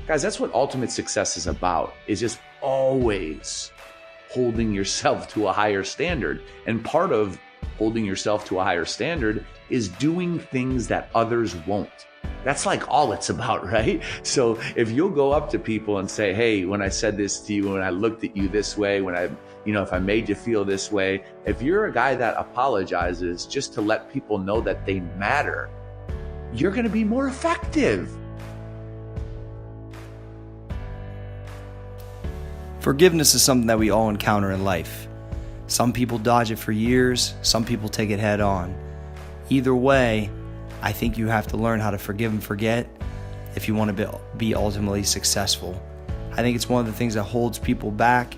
Guys, that's what ultimate success is about, is just always holding yourself to a higher standard. And part of holding yourself to a higher standard is doing things that others won't. That's like all it's about, right? So if you'll go up to people and say, hey, when I said this to you, when I looked at you this way, when I, if I made you feel this way, if you're a guy that apologizes just to let people know that they matter, you're going to be more effective. Forgiveness is something that we all encounter in life. Some people dodge it for years, some people take it head on. Either way, I think you have to learn how to forgive and forget if you want to be ultimately successful. I think it's one of the things that holds people back,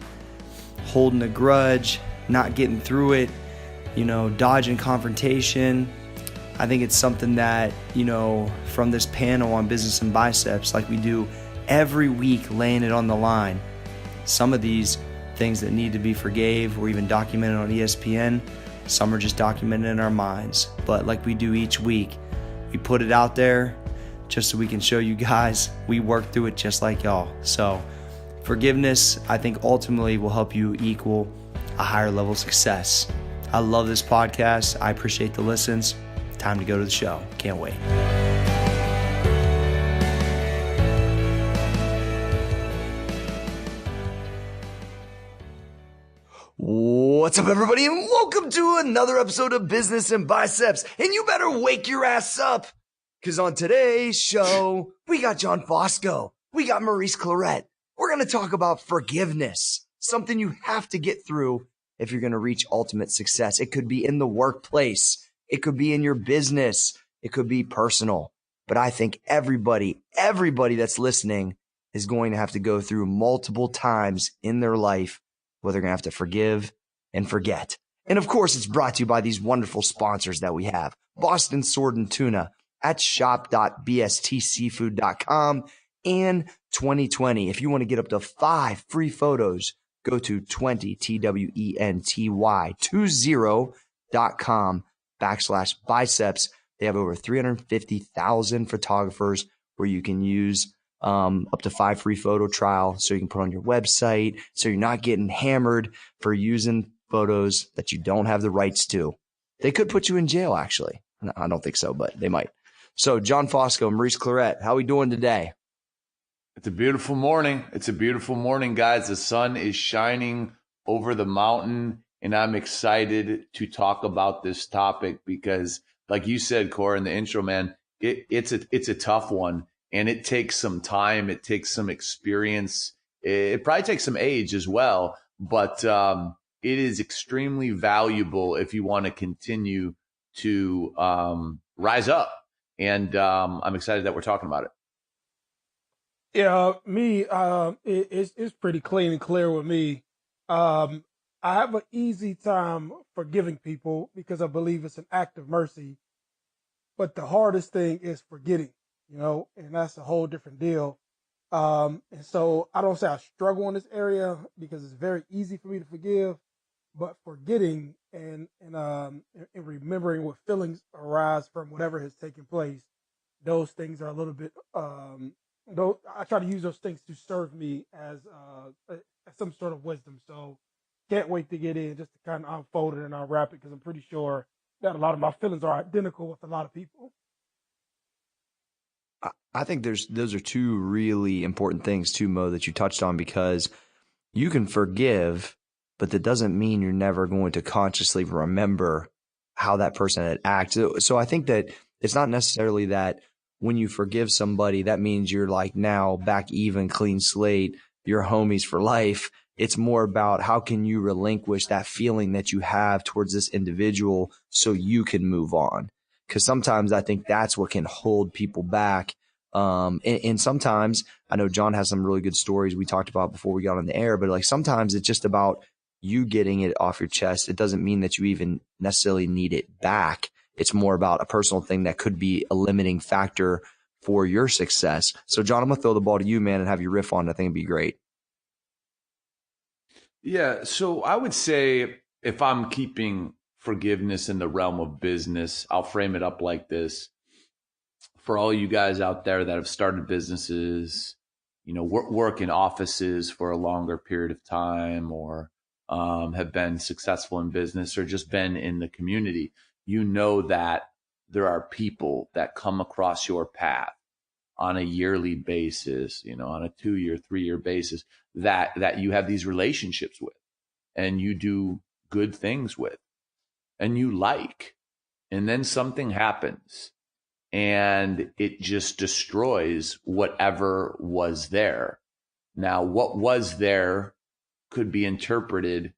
holding a grudge, not getting through it, dodging confrontation. I think it's something that, from this panel on business and biceps, like we do every week, laying it on the line. Some of these things that need to be forgave or even documented on ESPN, some are just documented in our minds. But like we do each week, we put it out there just so we can show you guys we work through it just like y'all. So forgiveness, I think, ultimately will help you equal a higher level of success. I love this podcast. I appreciate the listens. Time to go to the show. Can't wait. What's up, everybody, and welcome to another episode of Business and Biceps. And you better wake your ass up, because on today's show, we got John Fosco. We got Maurice Claret. We're going to talk about forgiveness, something you have to get through if you're going to reach ultimate success. It could be in the workplace. It could be in your business. It could be personal. But I think everybody that's listening is going to have to go through multiple times in their life where they're going to have to forgive and forget. And of course, it's brought to you by these wonderful sponsors that we have. Boston Sword and Tuna at shop.bstseafood.com, and 2020. If you want to get up to 5 free photos, go to 20 They have over 350,000 photographers where you can use up to 5 free photo trial, so you can put on your website, so you're not getting hammered for using photos that you don't have the rights to. They could put you in jail, actually. No, I don't think so, but they might. So John Fosco, Maurice Claret, how are we doing today? It's a beautiful morning. It's a beautiful morning, guys. The sun is shining over the mountain, and I'm excited to talk about this topic because, like you said, Cor, in the intro, man, it's a tough one. And it takes some time. It takes some experience. It probably takes some age as well. But it is extremely valuable if you want to continue to rise up. And I'm excited that we're talking about it. Yeah, it's pretty clean and clear with me. I have an easy time forgiving people because I believe it's an act of mercy. But the hardest thing is forgetting. And that's a whole different deal. And so I don't say I struggle in this area because it's very easy for me to forgive, but forgetting and remembering what feelings arise from whatever has taken place, those things are a little bit, though I try to use those things to serve me as some sort of wisdom. So can't wait to get in just to kind of unfold it and unwrap it, because I'm pretty sure that a lot of my feelings are identical with a lot of people. I think those are two really important things too, Mo, that you touched on, because you can forgive, but that doesn't mean you're never going to consciously remember how that person had acted. So I think that it's not necessarily that when you forgive somebody, that means you're like now back even, clean slate, you're homies for life. It's more about how can you relinquish that feeling that you have towards this individual so you can move on. Because sometimes I think that's what can hold people back. And sometimes I know John has some really good stories we talked about before we got on the air, but like sometimes it's just about you getting it off your chest. It doesn't mean that you even necessarily need it back. It's more about a personal thing that could be a limiting factor for your success. So John, I'm going to throw the ball to you, man, and have you riff on it. I think it'd be great. Yeah. So I would say if I'm keeping forgiveness in the realm of business, I'll frame it up like this. For all you guys out there that have started businesses, work in offices for a longer period of time, or have been successful in business, or just been in the community, that there are people that come across your path on a yearly basis, on a 2-year, 3-year basis, that you have these relationships with, and you do good things with, and you like, and then something happens and it just destroys whatever was there. Now, what was there could be interpreted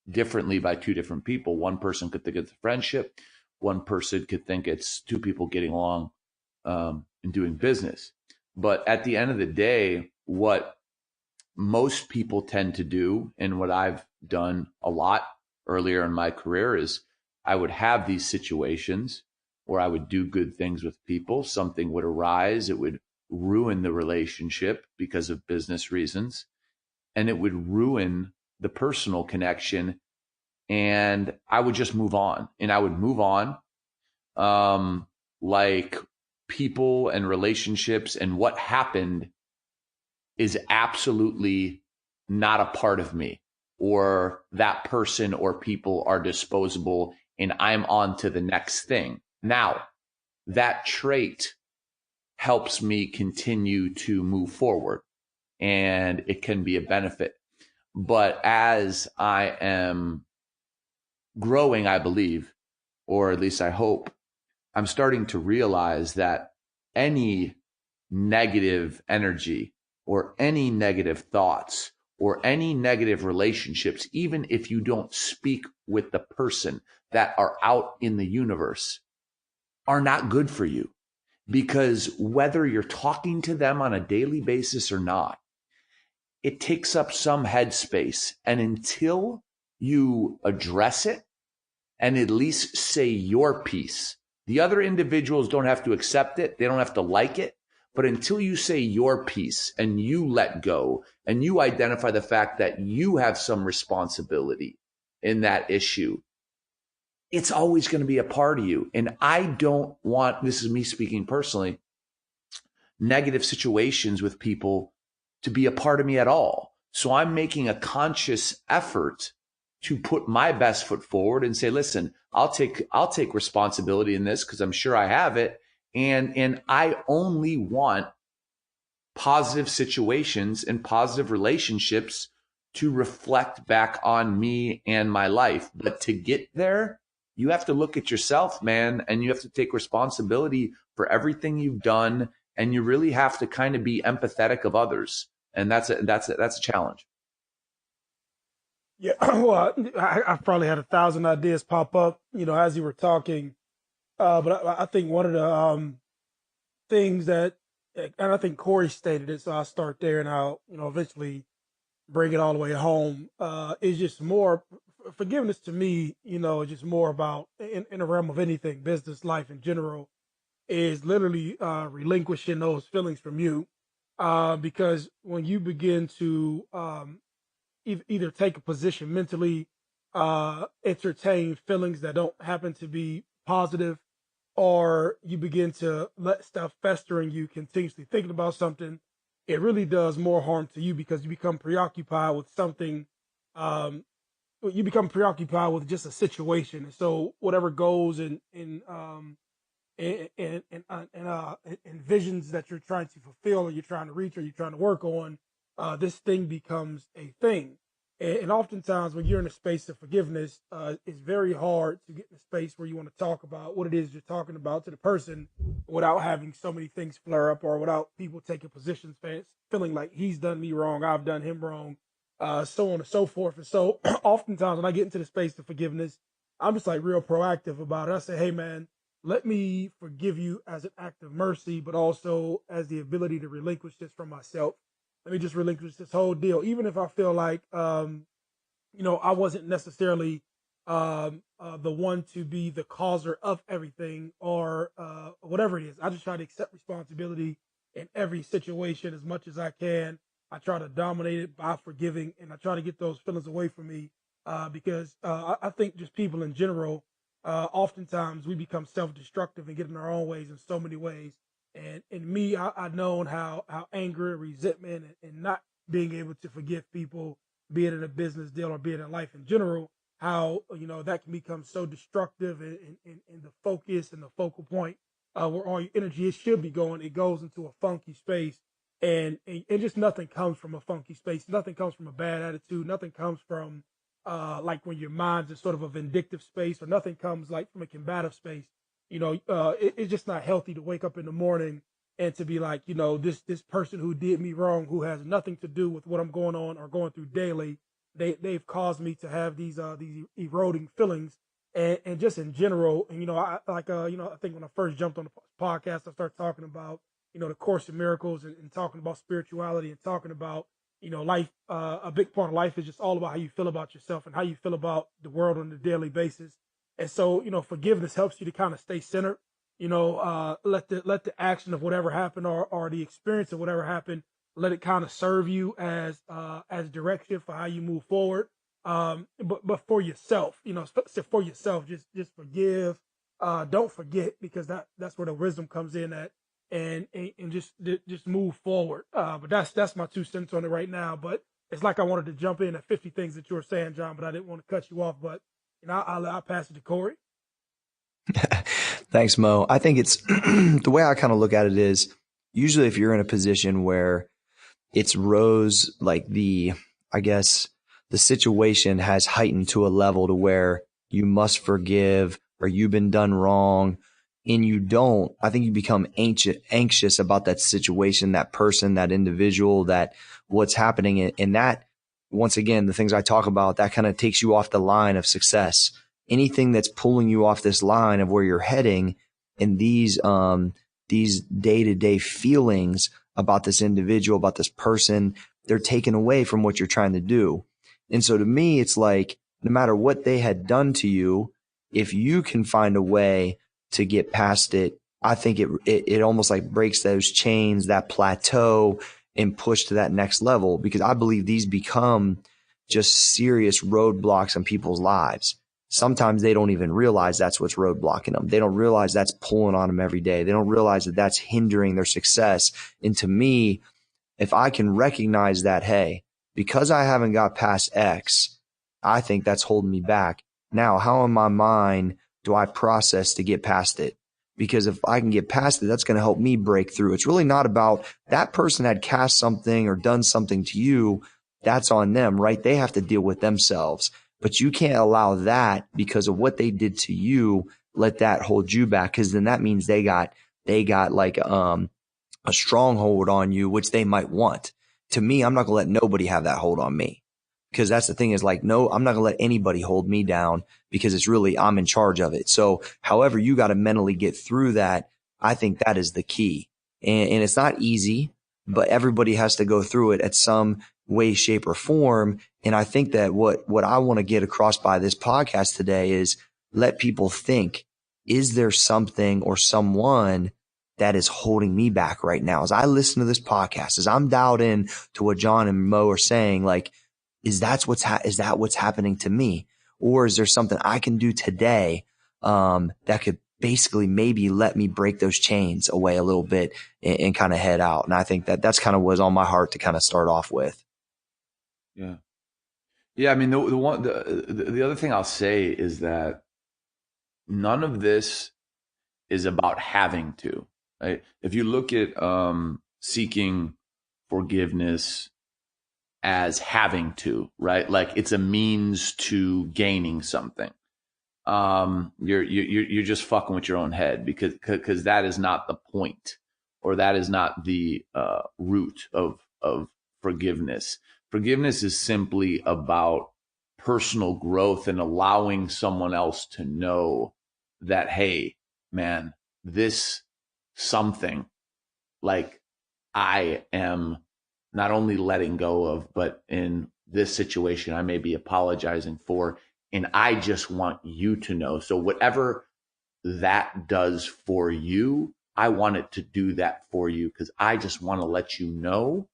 differently by two different people. One person could think it's a friendship. One person could think it's two people getting along and doing business. But at the end of the day, what most people tend to do, and what I've done a lot earlier in my career, is I would have these situations where I would do good things with people. Something would arise. It would ruin the relationship because of business reasons, and it would ruin the personal connection. And I would just move on, and I would move on. Like, people and relationships and what happened is absolutely not a part of me, or that person or people are disposable, and I'm on to the next thing. Now, that trait helps me continue to move forward, and it can be a benefit. But as I am growing, I believe, or at least I hope, I'm starting to realize that any negative energy or any negative thoughts or any negative relationships, even if you don't speak with the person, that are out in the universe, are not good for you. Because whether you're talking to them on a daily basis or not, it takes up some headspace. And until you address it and at least say your piece, the other individuals don't have to accept it. They don't have to like it. But until you say your piece and you let go and you identify the fact that you have some responsibility in that issue, it's always going to be a part of you. And I don't want, this is me speaking personally, negative situations with people to be a part of me at all. So I'm making a conscious effort to put my best foot forward and say, listen, I'll take responsibility in this because I'm sure I have it. And I only want positive situations and positive relationships to reflect back on me and my life. But to get there, you have to look at yourself, man, and you have to take responsibility for everything you've done. And you really have to kind of be empathetic of others. And that's a challenge. Yeah, well, I probably had 1,000 ideas pop up, as you were talking. But I think one of the things that, and I think Corey stated it, so I'll start there and I'll, eventually bring it all the way home, is just more forgiveness to me, is just more about in the realm of anything, business, life in general, is literally relinquishing those feelings from you. Because when you begin to either take a position mentally, entertain feelings that don't happen to be positive, or you begin to let stuff fester and you continuously thinking about something, it really does more harm to you because you become preoccupied with something. You become preoccupied with just a situation. And so whatever goes and visions that you're trying to fulfill or you're trying to reach or you're trying to work on, this thing becomes a thing. And oftentimes when you're in a space of forgiveness, it's very hard to get in a space where you want to talk about what it is you're talking about to the person without having so many things flare up or without people taking positions, feeling like he's done me wrong, I've done him wrong, so on and so forth. And so oftentimes when I get into the space of forgiveness, I'm just like real proactive about it. I say, hey man, let me forgive you as an act of mercy, but also as the ability to relinquish this from myself. Let me just relinquish this whole deal, even if I feel like, I wasn't necessarily the one to be the causer of everything or whatever it is. I just try to accept responsibility in every situation as much as I can. I try to dominate it by forgiving, and I try to get those feelings away from me because I think just people in general, oftentimes we become self-destructive and get in our own ways in so many ways. And me, I known how anger, resentment, and not being able to forgive people, be it in a business deal or be it in life in general, how that can become so destructive in the focus and the focal point where all your energy it should be going. It goes into a funky space, and just nothing comes from a funky space. Nothing comes from a bad attitude. Nothing comes from like when your mind's in sort of a vindictive space, or nothing comes like from a combative space. It's just not healthy to wake up in the morning and to be like, this person who did me wrong, who has nothing to do with what I'm going on or going through daily, they've caused me to have these eroding feelings, and just in general. And I think when I first jumped on the podcast, I started talking about the Course in Miracles, and talking about spirituality, and talking about life. A big part of life is just all about how you feel about yourself and how you feel about the world on a daily basis. And so, forgiveness helps you to kind of stay centered. Let the action of whatever happened, or the experience of whatever happened, let it kind of serve you as direction for how you move forward. But for yourself, for yourself, just forgive. Don't forget, because that's where the wisdom comes in at, and just move forward. But that's my 2 cents on it right now. But it's like I wanted to jump in at 50 things that you were saying, John, but I didn't want to cut you off. But I'll pass it to Corey. Thanks, Mo. I think it's the way I kind of look at it is usually if you're in a position where it's rose, like I guess the situation has heightened to a level to where you must forgive, or you've been done wrong, and you don't, I think you become anxious about that situation, that person, that individual, that what's happening. And that, once again, the things I talk about, that kind of takes you off the line of success. Anything that's pulling you off this line of where you're heading, and these day-to-day feelings about this individual, about this person, they're taken away from what you're trying to do. And so to me, it's like, no matter what they had done to you, if you can find a way to get past it, I think it almost like breaks those chains, that plateau, and push to that next level, because I believe these become just serious roadblocks in people's lives. Sometimes they don't even realize that's what's roadblocking them. They don't realize that's pulling on them every day. They don't realize that that's hindering their success. And to me, if I can recognize that, hey, because I haven't got past X, I think that's holding me back. Now, how in my mind do I process to get past it? Because if I can get past it, that's going to help me break through. It's really not about that person had cast something or done something to you. That's on them, right? They have to deal with themselves. But you can't allow that, because of what they did to you, let that hold you back. Because then that means they got like a stronghold on you, which they might want. To me, I'm not gonna let nobody have that hold on me, because that's the thing is like, no, I'm not gonna let anybody hold me down, because it's really, I'm in charge of it. So however you got to mentally get through that, I think that is the key. And it's not easy, but everybody has to go through it at some way, shape, or form. And I think that what I want to get across by this podcast today is let people think, is there something or someone that is holding me back right now? As I listen to this podcast, as I'm dialed in to what John and Mo are saying, like, is that what's happening to me? Or is there something I can do today that could basically maybe let me break those chains away a little bit and kind of head out? And I think that's kind of was on my heart to kind of start off with. Yeah. Yeah. I mean, the other thing I'll say is that none of this is about having to, right? If you look at seeking forgiveness as having to, right? Like it's a means to gaining something. You're just fucking with your own head, because that is not the point, or that is not the root of forgiveness. Forgiveness is simply about personal growth and allowing someone else to know that, hey, man, this something, like, I am not only letting go of, but in this situation, I may be apologizing for, and I just want you to know. So whatever that does for you, I want it to do that for you, because I just want to let you know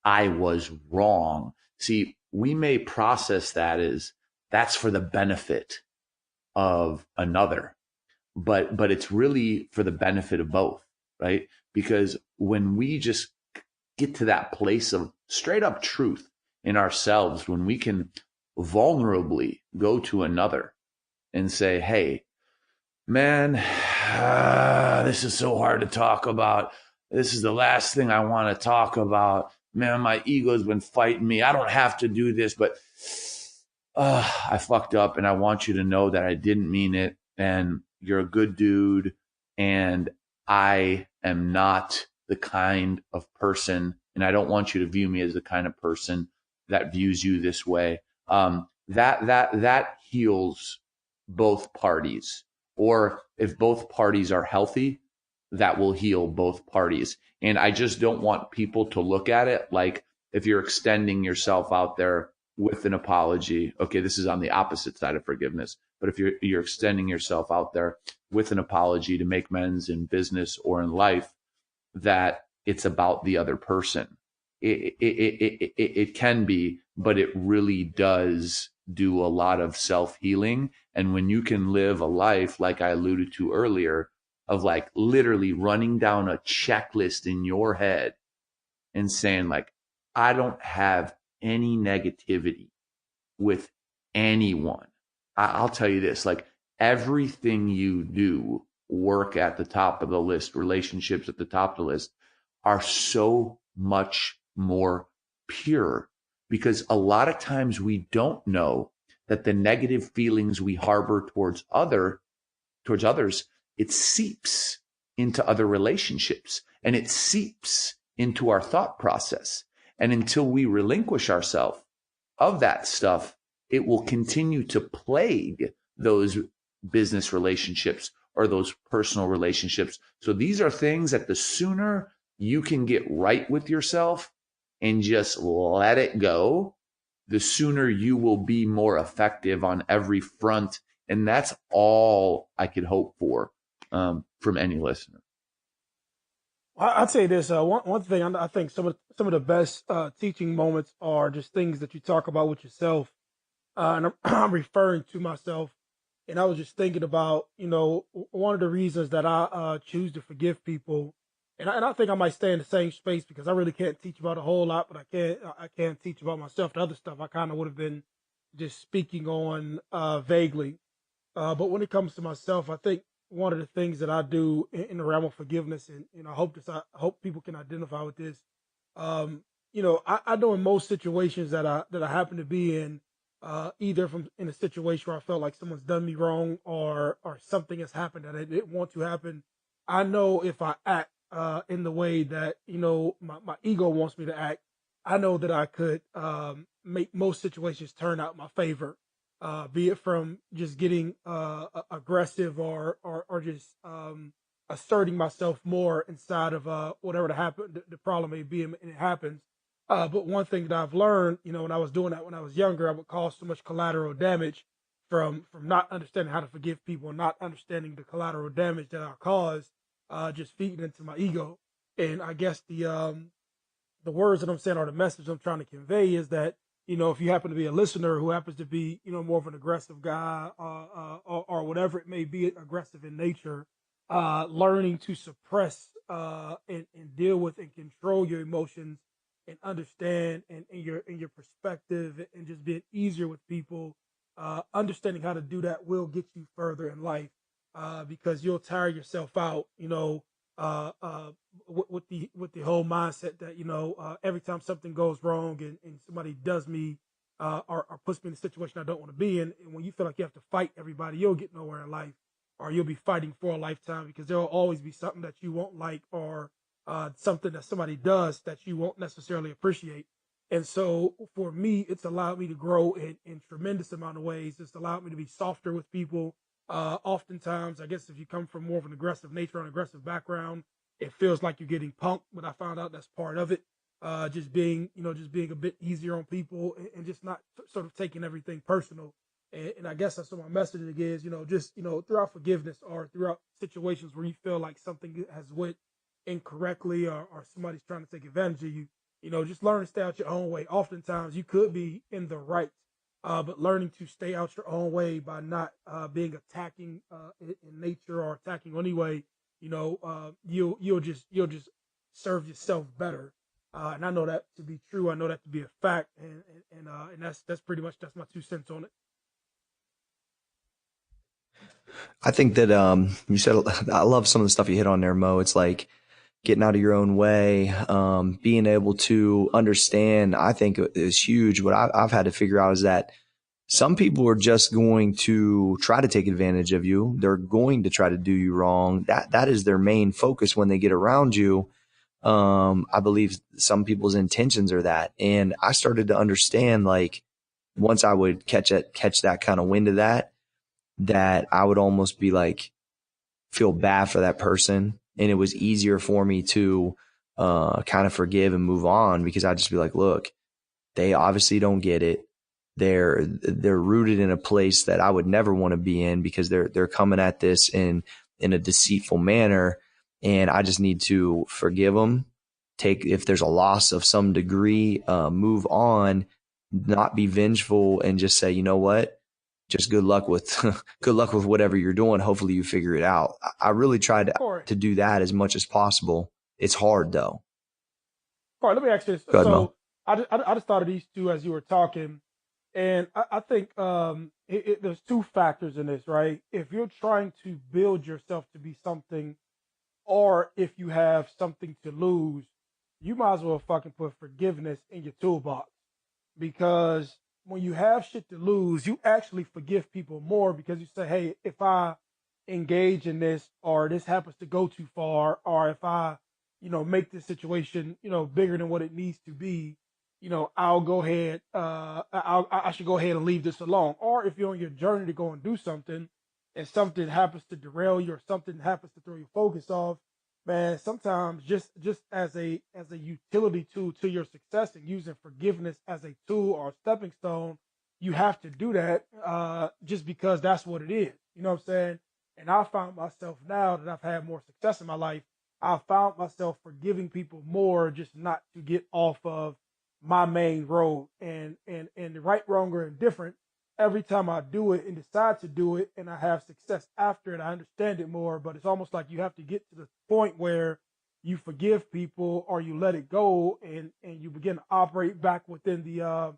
I was wrong. See, we may process that as that's for the benefit of another, but it's really for the benefit of both, right? because when we just get to that place of straight up truth in ourselves, when we can vulnerably go to another and say, hey, man, this is so hard to talk about. This is the last thing I want to talk about. Man, my ego's been fighting me. I don't have to do this, but I fucked up, and I want you to know that I didn't mean it, and you're a good dude, and I am not the kind of person, and I don't want you to view me as the kind of person that views you this way. That heals both parties. Or if both parties are healthy, that will heal both parties. And I just don't want people to look at it like, if you're extending yourself out there with an apology, okay, this is on the opposite side of forgiveness. But if you're extending yourself out there with an apology to make amends in business or in life, that it's about the other person. It can be, but it really does do a lot of self-healing. And when you can live a life, like I alluded to earlier, of like literally running down a checklist in your head and saying like, I don't have any negativity with anyone. I'll tell you this, like everything you do, work at the top of the list, relationships at the top of the list, are so much more pure, because a lot of times we don't know that the negative feelings we harbor towards others, it seeps into other relationships, and it seeps into our thought process. And until we relinquish ourselves of that stuff, it will continue to plague those business relationships or those personal relationships. So these are things that the sooner you can get right with yourself and just let it go, the sooner you will be more effective on every front. And that's all I could hope for from any listener. I'd say this. One thing I think some of the best teaching moments are just things that you talk about with yourself, and I'm referring to myself. And I was just thinking about, one of the reasons that I choose to forgive people, and I think I might stay in the same space because I really can't teach about a whole lot, but I can teach about myself. The other stuff I kind of would have been just speaking on vaguely. But when it comes to myself, I think one of the things that I do in the realm of forgiveness, and I hope people can identify with this. I know in most situations that I happen to be in, either from in a situation where I felt like someone's done me wrong or something has happened that I didn't want to happen. I know if I act in the way that my ego wants me to act, I know that I could make most situations turn out in my favor. Be it from just getting aggressive or just asserting myself more inside of whatever the problem may be, and it happens. But one thing that I've learned, when I was doing that when I was younger, I would cause so much collateral damage from not understanding how to forgive people, and not understanding the collateral damage that I caused, just feeding into my ego. And I guess the words that I'm saying, or the message I'm trying to convey, is that if you happen to be a listener who happens to be more of an aggressive guy, or whatever it may be, aggressive in nature, learning to suppress and deal with and control your emotions and understand and your perspective, and just being easier with people, understanding how to do that will get you further in life, because you'll tire yourself out, with the whole mindset that every time something goes wrong and somebody does me or puts me in a situation I don't want to be in, and when you feel like you have to fight everybody, you'll get nowhere in life, or you'll be fighting for a lifetime, because there will always be something that you won't like, or something that somebody does that you won't necessarily appreciate. And so for me, it's allowed me to grow in tremendous amount of ways. It's allowed me to be softer with people. Oftentimes, I guess if you come from more of an aggressive nature or an aggressive background, it feels like you're getting punked, but I found out that's part of it. Just being a bit easier on people, and just not sort of taking everything personal. And I guess that's what my message is, throughout forgiveness, or throughout situations where you feel like something has went incorrectly, or somebody's trying to take advantage of you, just learn to stay out your own way. Oftentimes you could be in the right, but learning to stay out your own way by not being attacking in nature, or attacking anyway, you'll just serve yourself better. And I know that to be true. I know that to be a fact. And that's pretty much, that's my 2 cents on it. I think that you said, I love some of the stuff you hit on there, Mo. It's like getting out of your own way, being able to understand. I think is huge. What I've had to figure out is that some people are just going to try to take advantage of you. They're going to try to do you wrong. That is their main focus when they get around you. I believe some people's intentions are that. And I started to understand, like, once I would catch that kind of wind of that I would almost be like, feel bad for that person. And it was easier for me to, kind of forgive and move on, because I'd just be like, look, they obviously don't get it. They're rooted in a place that I would never want to be in, because they're coming at this in a deceitful manner. And I just need to forgive them, if there's a loss of some degree, move on, not be vengeful, and just say, you know what? Just good luck with whatever you're doing. Hopefully you figure it out. I really tried to do that as much as possible. It's hard though. All right, let me ask you this. Go ahead, Mo. I just thought of these two as you were talking, and I think there's two factors in this, right? If you're trying to build yourself to be something, or if you have something to lose, you might as well fucking put forgiveness in your toolbox, because when you have shit to lose, you actually forgive people more, because you say, hey, if I engage in this, or this happens to go too far, or if I, make this situation, bigger than what it needs to be, I'll go ahead, I should go ahead and leave this alone. Or if you're on your journey to go and do something, and something happens to derail you, or something happens to throw your focus off, man, sometimes just as a utility tool to your success, and using forgiveness as a tool or a stepping stone, you have to do that, just because that's what it is. You know what I'm saying? And I found myself, now that I've had more success in my life, I found myself forgiving people more, just not to get off of my main road. And the right, wrong, or indifferent, every time I do it and decide to do it, and I have success after it, I understand it more. But it's almost like you have to get to the point where you forgive people, or you let it go, and you begin to operate back within the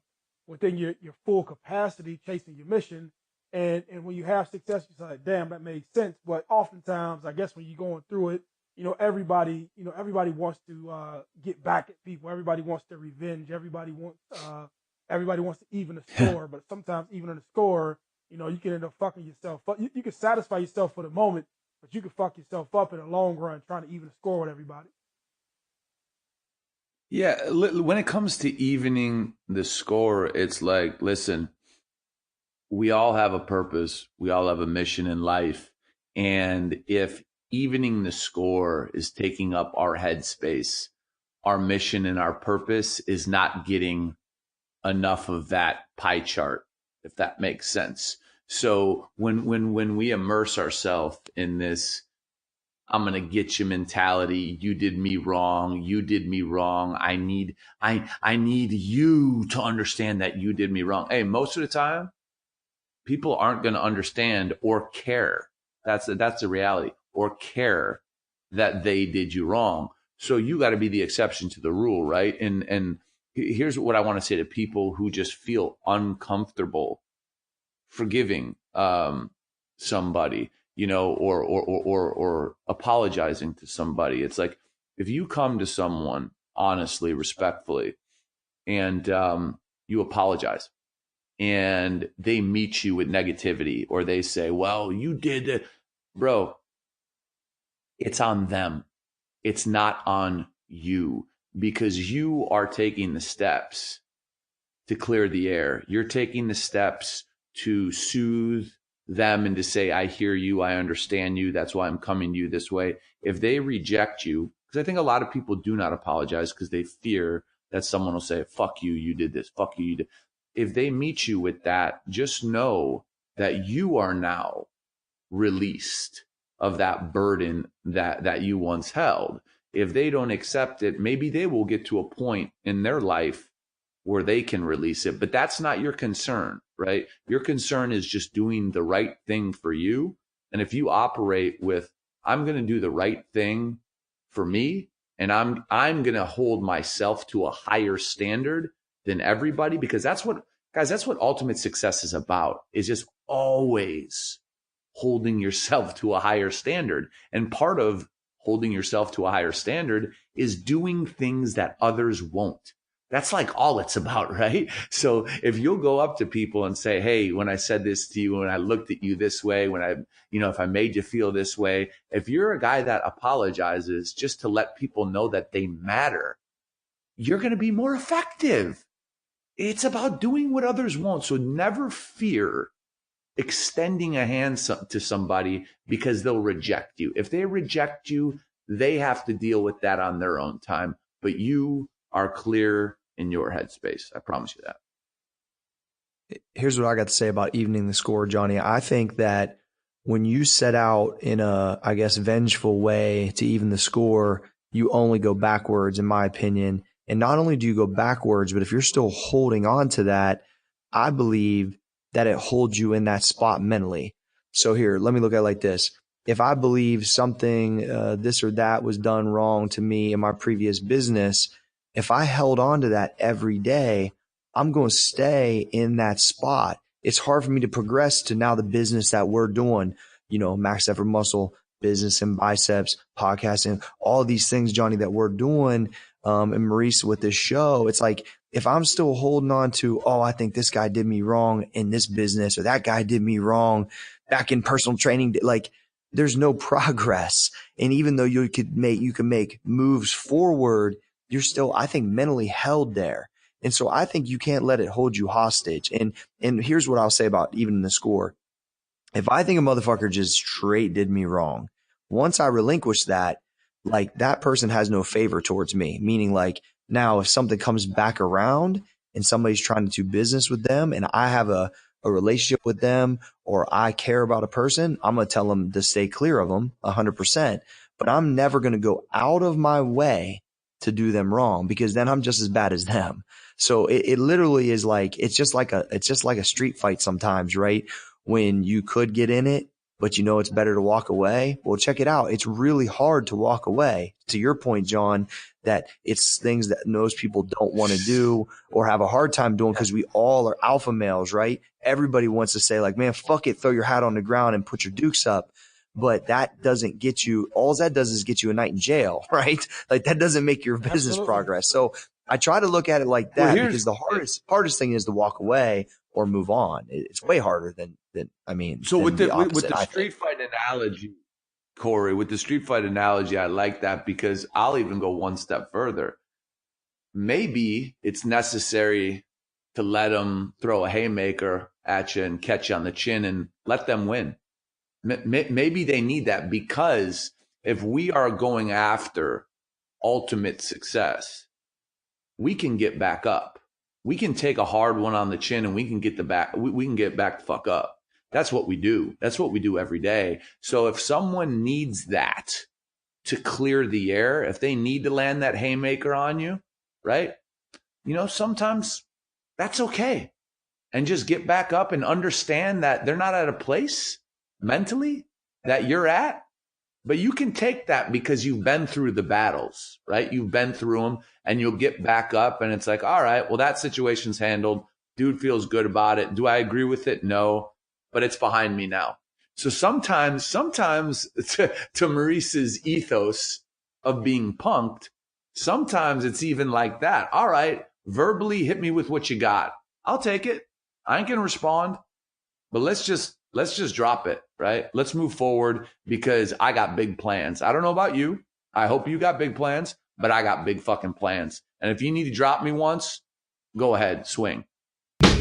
within your full capacity, chasing your mission. And when you have success, you're like, damn, that made sense. But oftentimes, I guess when you're going through it, everybody wants to get back at people. Everybody wants their revenge. Everybody wants to even the score. But sometimes even in the score, you can end up fucking yourself up. You can satisfy yourself for the moment, but you can fuck yourself up in the long run trying to even the score with everybody. Yeah, when it comes to evening the score, it's like, listen, we all have a purpose. We all have a mission in life. And if evening the score is taking up our headspace, our mission and our purpose is not getting enough of that pie chart, if that makes sense. So when we immerse ourselves in this, I'm going to get you mentality, you did me wrong, I need you to understand that you did me wrong. Hey, most of the time, people aren't going to understand or care. That's the reality, or care that they did you wrong. So you got to be the exception to the rule, right? And here's what I want to say to people who just feel uncomfortable forgiving somebody, or apologizing to somebody. It's like, if you come to someone honestly, respectfully, and you apologize, and they meet you with negativity, or they say, well, you did it, bro, it's on them. It's not on you, because you are taking the steps to clear the air. You're taking the steps to soothe them and to say, I hear you, I understand you, that's why I'm coming to you this way. If they reject you, because I think a lot of people do not apologize because they fear that someone will say, fuck you, you did this, fuck you, you did. If they meet you with that, just know that you are now released of that burden that you once held. If they don't accept it, maybe they will get to a point in their life where they can release it. But that's not your concern, right? Your concern is just doing the right thing for you. And if you operate with, I'm going to do the right thing for me. And I'm going to hold myself to a higher standard than everybody, because that's what ultimate success is about, is just always holding yourself to a higher standard. And part of holding yourself to a higher standard is doing things that others won't. That's like all it's about, right? So if you'll go up to people and say, hey, when I said this to you, when I looked at you this way, when if I made you feel this way, if you're a guy that apologizes just to let people know that they matter, you're going to be more effective. It's about doing what others won't. So never fear extending a hand to somebody because they'll reject you. If they reject you, they have to deal with that on their own time. But you are clear in your headspace. I promise you that. Here's what I got to say about evening the score, Johnny. I think that when you set out in a, I guess, vengeful way to even the score, you only go backwards, in my opinion. And not only do you go backwards, but if you're still holding on to that, I believe that it holds you in that spot mentally. So here, let me look at it like this. If I believe something, this or that was done wrong to me in my previous business, if I held on to that every day, I'm going to stay in that spot. It's hard for me to progress to now the business that we're doing, max effort muscle, business and biceps, podcasting, all of these things, Johnny, that we're doing. And Maurice with this show, it's like, if I'm still holding on to, I think this guy did me wrong in this business, or that guy did me wrong back in personal training, like there's no progress. And even though you can make moves forward, you're still, I think, mentally held there. And so I think you can't let it hold you hostage. And here's what I'll say about even the score. If I think a motherfucker just straight did me wrong, once I relinquish that, like that person has no favor towards me, meaning like now if something comes back around and somebody's trying to do business with them and I have a relationship with them or I care about a person, I'm going to tell them to stay clear of them 100%. But I'm never going to go out of my way to do them wrong, because then I'm just as bad as them. So it literally is like, it's just like a street fight sometimes, right? When you could get in it, but it's better to walk away. Well, check it out. It's really hard to walk away. To your point, John, that it's things that most people don't want to do or have a hard time doing, because we all are alpha males, right? Everybody wants to say like, man, fuck it, throw your hat on the ground and put your dukes up. But that doesn't get you, all that does is get you a night in jail, right? Like that doesn't make your business Absolutely. progress. So I try to look at it like that, because the hardest thing is to walk away or move on. It's way harder than So with the opposite, street fight analogy, Corey, with the street fight analogy, I like that, because I'll even go one step further. Maybe it's necessary to let them throw a haymaker at you and catch you on the chin and let them win. Maybe they need that, because if we are going after ultimate success, we can get back up. We can take a hard one on the chin and we can get we can get back the fuck up. That's what we do. That's what we do every day. So if someone needs that to clear the air, if they need to land that haymaker on you, right? Sometimes that's okay. And just get back up and understand that they're not at a place mentally that you're at, but you can take that because you've been through the battles, right? You've been through them, and you'll get back up and it's like, all right, well, that situation's handled. Dude feels good about it. Do I agree with it? No, but it's behind me now. So sometimes to Maurice's ethos of being punked, sometimes it's even like that. All right, verbally hit me with what you got. I'll take it. I ain't going to respond, but let's just drop it, right? Let's move forward, because I got big plans. I don't know about you. I hope you got big plans, but I got big fucking plans. And if you need to drop me once, go ahead, swing. It's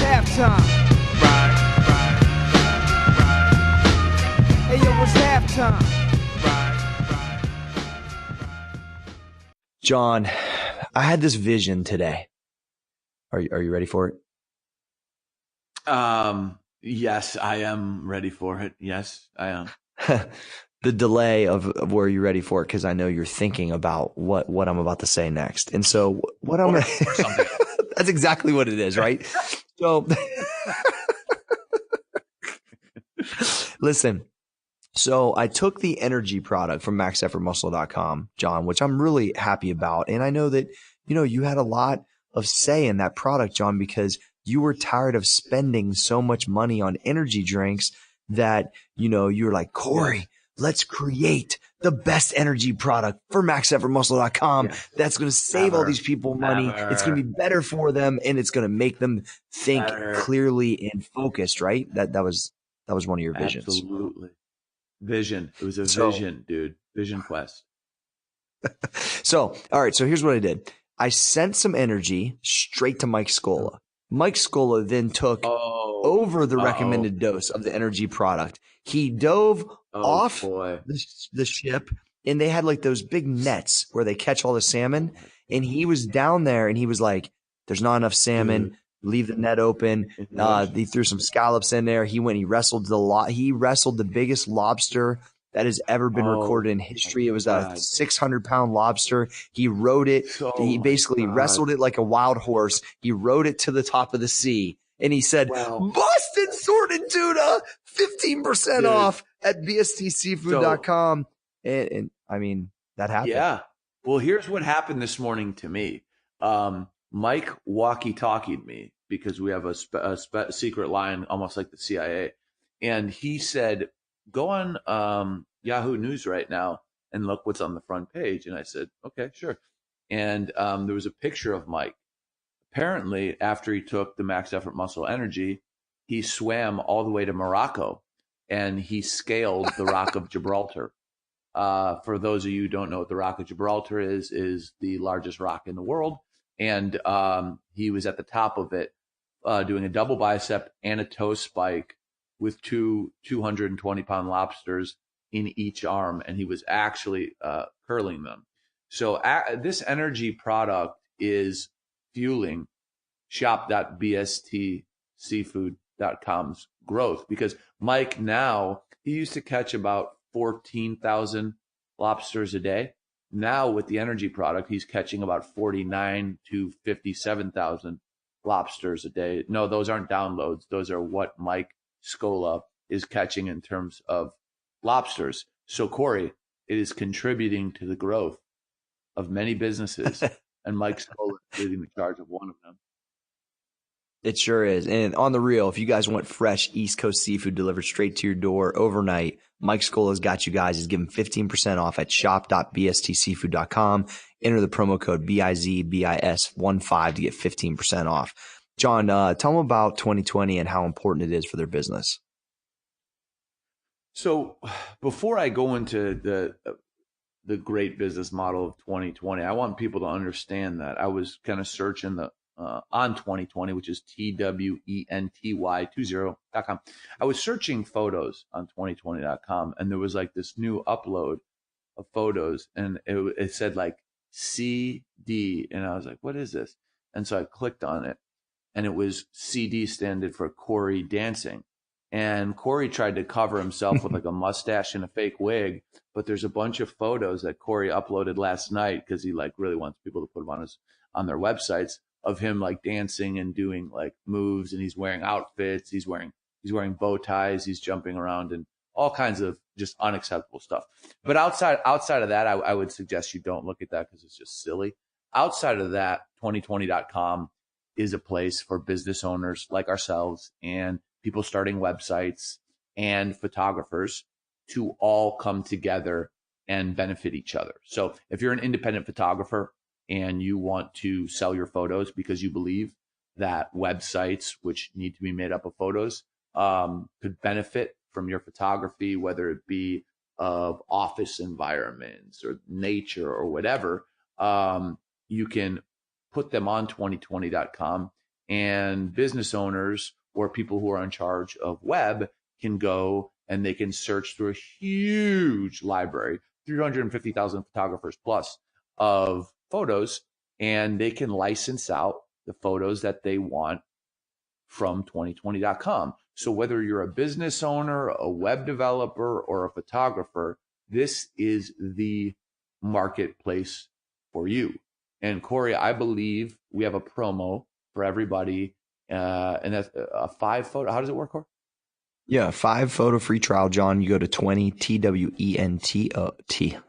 halftime. Hey, yo, it's halftime. John, I had this vision today. Are you ready for it? Yes, I am ready for it. Yes, I am. The delay of where you're ready for it, because I know you're thinking about what I'm about to say next. And so that's exactly what it is, right? So Listen, so I took the energy product from maxeffortmuscle.com, John, which I'm really happy about. And I know that, you had a lot of say in that product, John, because you were tired of spending so much money on energy drinks that, you were like, Corey, let's create the best energy product for maxeffortmuscle.com. Yes. That's going to save all these people money. It's going to be better for them, and it's going to make them think clearly and focused, right? That was one of your visions. Absolutely. Vision. It was a vision, dude. Vision quest. So, all right. So here's what I did. I sent some energy straight to Mike Scola. Mike Scola then took over the recommended dose of the energy product. He dove off the ship, and they had like those big nets where they catch all the salmon. And he was down there, and he was like, there's not enough salmon. Dude. Leave the net open. He threw some scallops in there. He wrestled the biggest lobster that has ever been recorded in history. It was a 600-pound lobster. He rode it. He basically wrestled it like a wild horse. He rode it to the top of the sea. And he said, Boston sorted tuna, 15% off at bstseafood.com. And I mean, that happened. Yeah. Well, here's what happened this morning to me. Mike walkie-talkied me because we have a secret line, almost like the CIA. And he said, go on Yahoo News right now and look what's on the front page. And I said, okay, sure. And there was a picture of Mike. Apparently, after he took the Max Effort Muscle Energy, he swam all the way to Morocco and he scaled the Rock of Gibraltar. For those of you who don't know what the Rock of Gibraltar is the largest rock in the world. And he was at the top of it doing a double bicep and a toe spike with two 220-pound lobsters in each arm. And he was actually curling them. So this energy product is fueling shop.bstseafood.com's growth, because Mike now, he used to catch about 14,000 lobsters a day. Now with the energy product, he's catching about 49 to 57,000 lobsters a day. No, those aren't downloads. Those are what Mike Scola is catching in terms of lobsters. So Corey, it is contributing to the growth of many businesses. And Mike Scola is leading the charge of one of them. It sure is. And on the real, if you guys want fresh East Coast seafood delivered straight to your door overnight, Mike Scola's got you guys. He's giving 15% off at shop.bstseafood.com. Enter the promo code BIZBIS15 to get 15% off. John, tell them about 2020 and how important it is for their business. So before I go into the great business model of 2020, I want people to understand that I was kind of searching on 2020, which is TWENTY20.com. I was searching photos on 2020.com, and there was like this new upload of photos, and it said like CD, and I was like, what is this? And so I clicked on it, and it was CD standard for Corey Dancing. And Corey tried to cover himself with like a mustache and a fake wig, but there's a bunch of photos that Corey uploaded last night because he like really wants people to put them on their websites of him like dancing and doing like moves, and he's wearing outfits, he's wearing bow ties, he's jumping around, and all kinds of just unacceptable stuff. But outside of that, I would suggest you don't look at that because it's just silly. Outside of that, 2020.com is a place for business owners like ourselves and people starting websites and photographers to all come together and benefit each other. So if you're an independent photographer and you want to sell your photos because you believe that websites, which need to be made up of photos, could benefit from your photography, whether it be of office environments or nature or whatever, you can put them on 2020.com, and business owners or people who are in charge of web can go and they can search through a huge library, 350,000 photographers plus of photos, and they can license out the photos that they want from 2020.com. So whether you're a business owner, a web developer, or a photographer, this is the marketplace for you. And Corey, I believe we have a promo for everybody, and that's a 5 photo. How does it work, Corey? Yeah, 5 photo free trial, John. You go to 20 TWENTY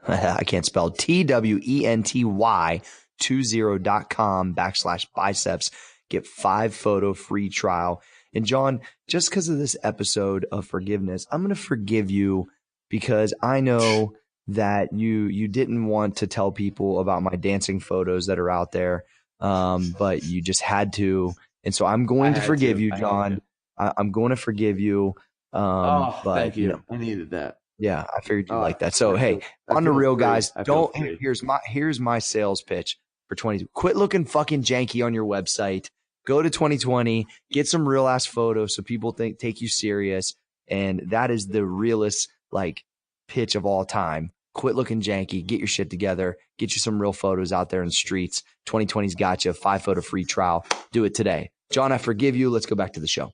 I can't spell TWENTY 20.com/biceps. Get 5 photo free trial. And John, just because of this episode of forgiveness, I'm gonna forgive you because I know that you didn't want to tell people about my dancing photos that are out there, but you just had to, and so I'm going to forgive you, John. I'm going to forgive you. Oh, But thank you. I needed that. yeah, I figured you Oh, like that. So hey, I on the feel real, free. guys, I feel don't. free. Here's my sales pitch for 20. Quit looking fucking janky on your website. Go to 2020. Get some real ass photos so people take you serious. And that is the realest like pitch of all time. Quit looking janky. Get your shit together. Get you some real photos out there in the streets. 2020's got you. 5 photo free trial. Do it today. John, I forgive you. Let's go back to the show.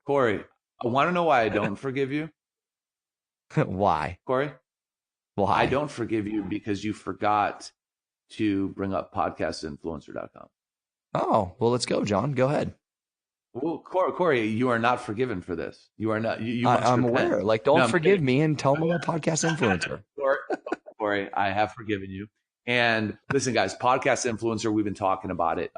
Corey, I want to know why I don't forgive you. Why? Corey? Why? I don't forgive you because you forgot to bring up podcastinfluencer.com. Oh, well, let's go, John. Go ahead. Well, Corey, you are not forgiven for this. You are not. You must I'm repent. aware. Like, don't No, forgive me and tell me I'm a podcast influencer. Corey, I have forgiven you. And listen, guys, podcast influencer, we've been talking about it.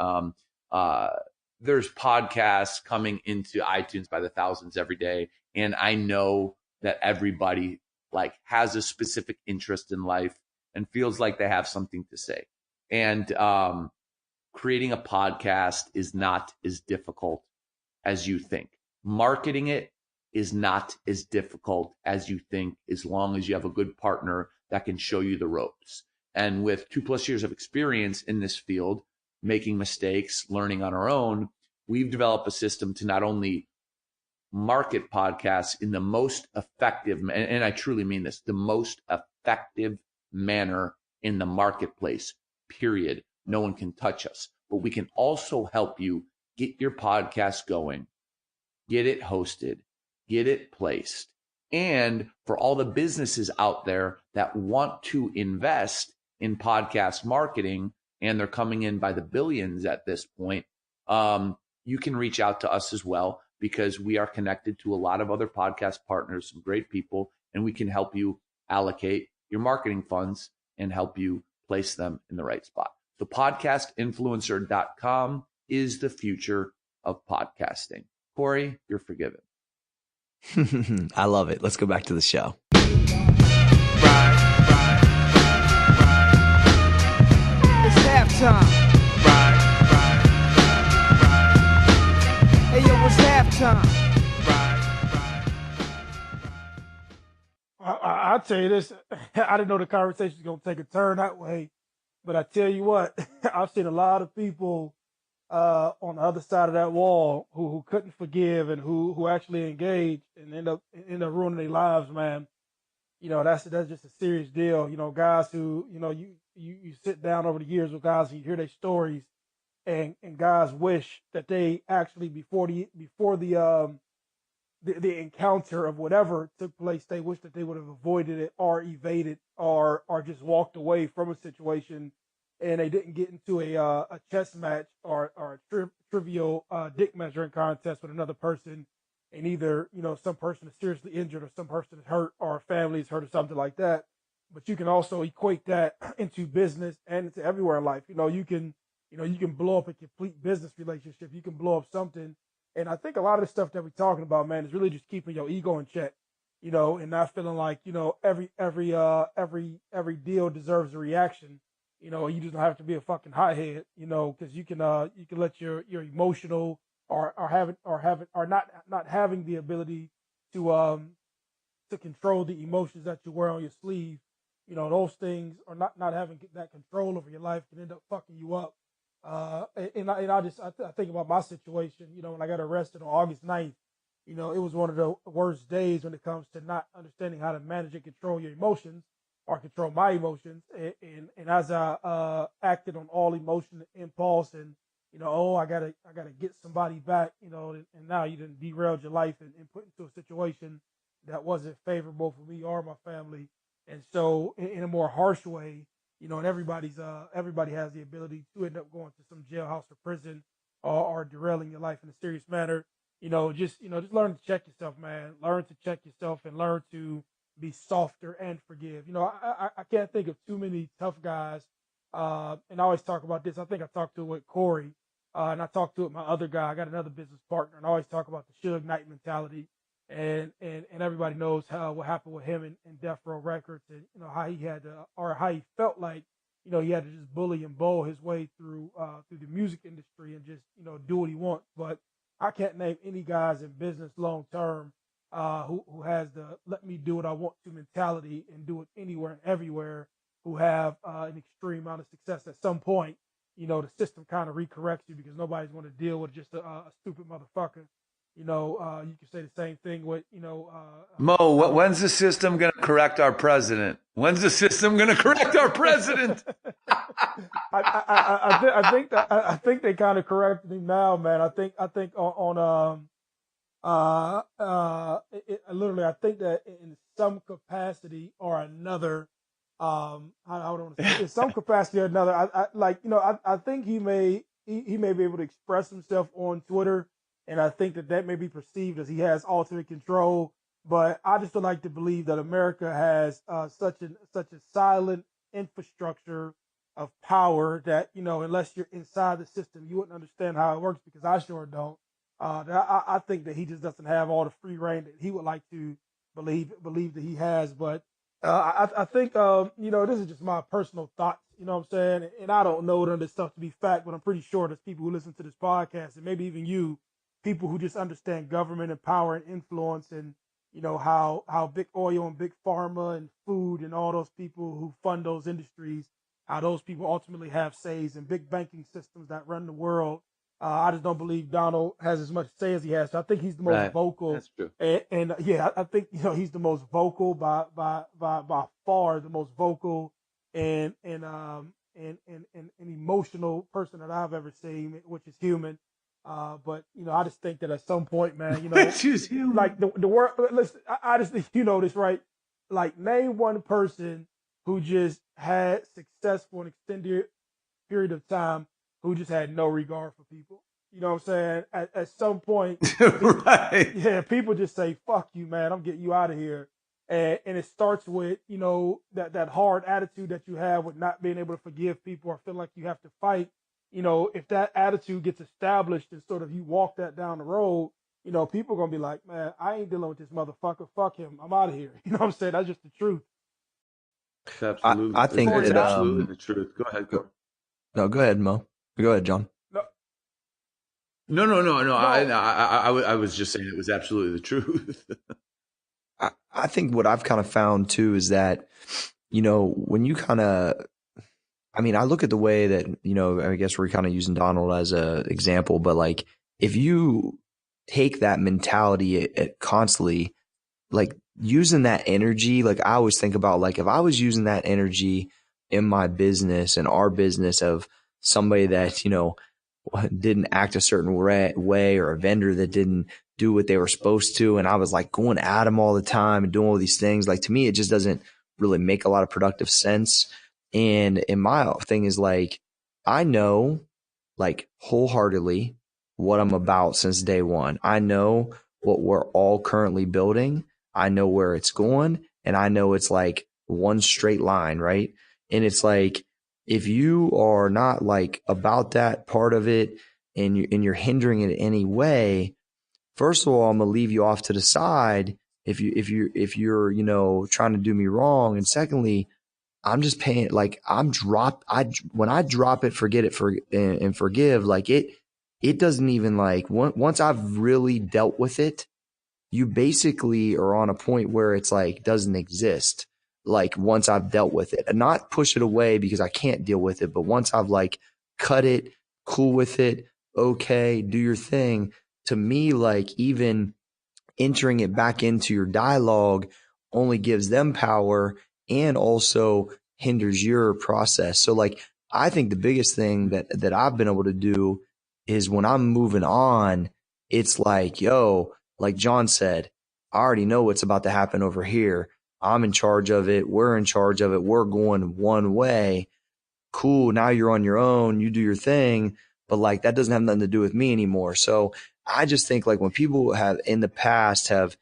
There's podcasts coming into iTunes by the thousands every day. And I know that everybody like has a specific interest in life and feels like they have something to say. And creating a podcast is not as difficult as you think. Marketing it is not as difficult as you think, as long as you have a good partner that can show you the ropes. And with 2+ years of experience in this field, making mistakes, learning on our own, we've developed a system to not only market podcasts in the most effective, and I truly mean this, the most effective manner in the marketplace, period. No one can touch us, but we can also help you get your podcast going, get it hosted, get it placed. And for all the businesses out there that want to invest in podcast marketing, and they're coming in by the billions at this point, you can reach out to us as well, because we are connected to a lot of other podcast partners, some great people, and we can help you allocate your marketing funds and help you place them in the right spot. So podcastinfluencer.com is the future of podcasting. Corey, you're forgiven. I love it. Let's go back to the show. It's halftime. Hey yo, it's halftime. I'll tell you this. I didn't know the conversation was going to take a turn that way. But I tell you what, I've seen a lot of people on the other side of that wall who couldn't forgive and who actually engaged and end up ruining their lives, man. You know, that's just a serious deal. You know, guys who, you know, you sit down over the years with guys and you hear their stories, and guys wish that they actually before the encounter of whatever took place, they wish that they would have avoided it or evaded or just walked away from a situation, and they didn't get into a chess match or a trivial dick measuring contest with another person, and either, you know, some person is seriously injured or some person is hurt or a family is hurt or something like that. But you can also equate that into business and into everywhere in life. You can blow up a complete business relationship. You can blow up something. And I think a lot of the stuff that we're talking about, man, is really just keeping your ego in check, you know, and not feeling like, you know, every deal deserves a reaction. You know, you just don't have to be a fucking hothead, you know, because you can let your emotional or not having the ability to control the emotions that you wear on your sleeve. You know, those things, or not having that control over your life, can end up fucking you up. I think about my situation, you know, when I got arrested on August 9th, you know, it was one of the worst days when it comes to not understanding how to manage and control your emotions or control my emotions. And as I acted on all emotion and impulse and, you know, I gotta get somebody back, you know, and now you done derailed your life and put into a situation that wasn't favorable for me or my family. And so in a more harsh way, you know, and everybody has the ability to end up going to some jailhouse or prison or derailing your life in a serious manner. just learn to check yourself, man. Learn to check yourself and learn to be softer and forgive. I can't think of too many tough guys. And I always talk about this. I think I talked to it with Corey, and I talked to it with my other guy. I got another business partner, and I always talk about the Suge Knight mentality. And everybody knows what happened with him in Death Row Records, and how he had to, or how he felt like he had to just bully and bowl his way through the music industry and just do what he wants. But I can't name any guys in business long term who has the let me do what I want to mentality and do it anywhere and everywhere, who have an extreme amount of success. At some point, the system kind of recorrects you because nobody's going to deal with just a stupid motherfucker. You can say the same thing with, Mo, when's the system going to correct our president? When's the system going to correct our president? I think they kind of corrected him now, man. I think literally, I think that in some capacity or another, I don't want to say, in some capacity or another, I think he may be able to express himself on Twitter. And I think that may be perceived as he has ultimate control. But I just would like to believe that America has such a silent infrastructure of power that, unless you're inside the system, you wouldn't understand how it works, because I sure don't. I think that he just doesn't have all the free reign that he would like to believe that he has. But I think, this is just my personal thoughts, you know what I'm saying? And I don't know none of this stuff to be fact, but I'm pretty sure there's people who listen to this podcast, and maybe even you, people who just understand government and power and influence, and how big oil and big pharma and food and all those people who fund those industries, how those people ultimately have says in big banking systems that run the world. I just don't believe Donald has as much say as he has. So I think he's the most vocal. That's true. And I think he's the most vocal by far, the most vocal and emotional person that I've ever seen, which is human. But I just think that at some point, man, like the world. Listen, I just think this, right? Like, name one person who just had success for an extended period of time who just had no regard for people. You know what I'm saying? At some point, right? Yeah, people just say, "Fuck you, man! I'm getting you out of here." And it starts with that hard attitude that you have with not being able to forgive people or feel like you have to fight. If that attitude gets established and sort of you walk that down the road, people are going to be like, man, I ain't dealing with this motherfucker. Fuck him. I'm out of here. You know what I'm saying? That's just the truth. Absolutely. I think it's that, absolutely the truth. Go ahead. No, go ahead, Mo. Go ahead, John. No. I was just saying it was absolutely the truth. I think what I've kind of found too is that, when you kind of, I look at the way that, I guess we're kind of using Donald as a example, but like, if you take that mentality constantly, like using that energy, like I always think about, like, if I was using that energy in my business and our business of somebody that, didn't act a certain way, or a vendor that didn't do what they were supposed to, and I was like going at them all the time and doing all these things, like, to me, it just doesn't really make a lot of productive sense. And my thing is, like, I know, like, wholeheartedly what I'm about since day one. I know what we're all currently building. I know where it's going, and I know it's like one straight line, right? And it's like, if you are not like about that part of it, and you're hindering it in any way, first of all, I'm gonna leave you off to the side if you're trying to do me wrong, and secondly, I'm just paying, like, when I drop it, forget it, and forgive, like, it doesn't even, like, once I've really dealt with it, you basically are on a point where it's like doesn't exist. Like, once I've dealt with it, and not push it away because I can't deal with it, but once I've like cut it, cool with it, okay, do your thing. To me, like, even entering it back into your dialogue only gives them power and also hinders your process. So, like, I think the biggest thing that I've been able to do is when I'm moving on, it's like, yo, like John said, I already know what's about to happen over here. I'm in charge of it. We're in charge of it. We're going one way. Cool. Now you're on your own. You do your thing. But like, that doesn't have nothing to do with me anymore. So I just think like when people have in the past have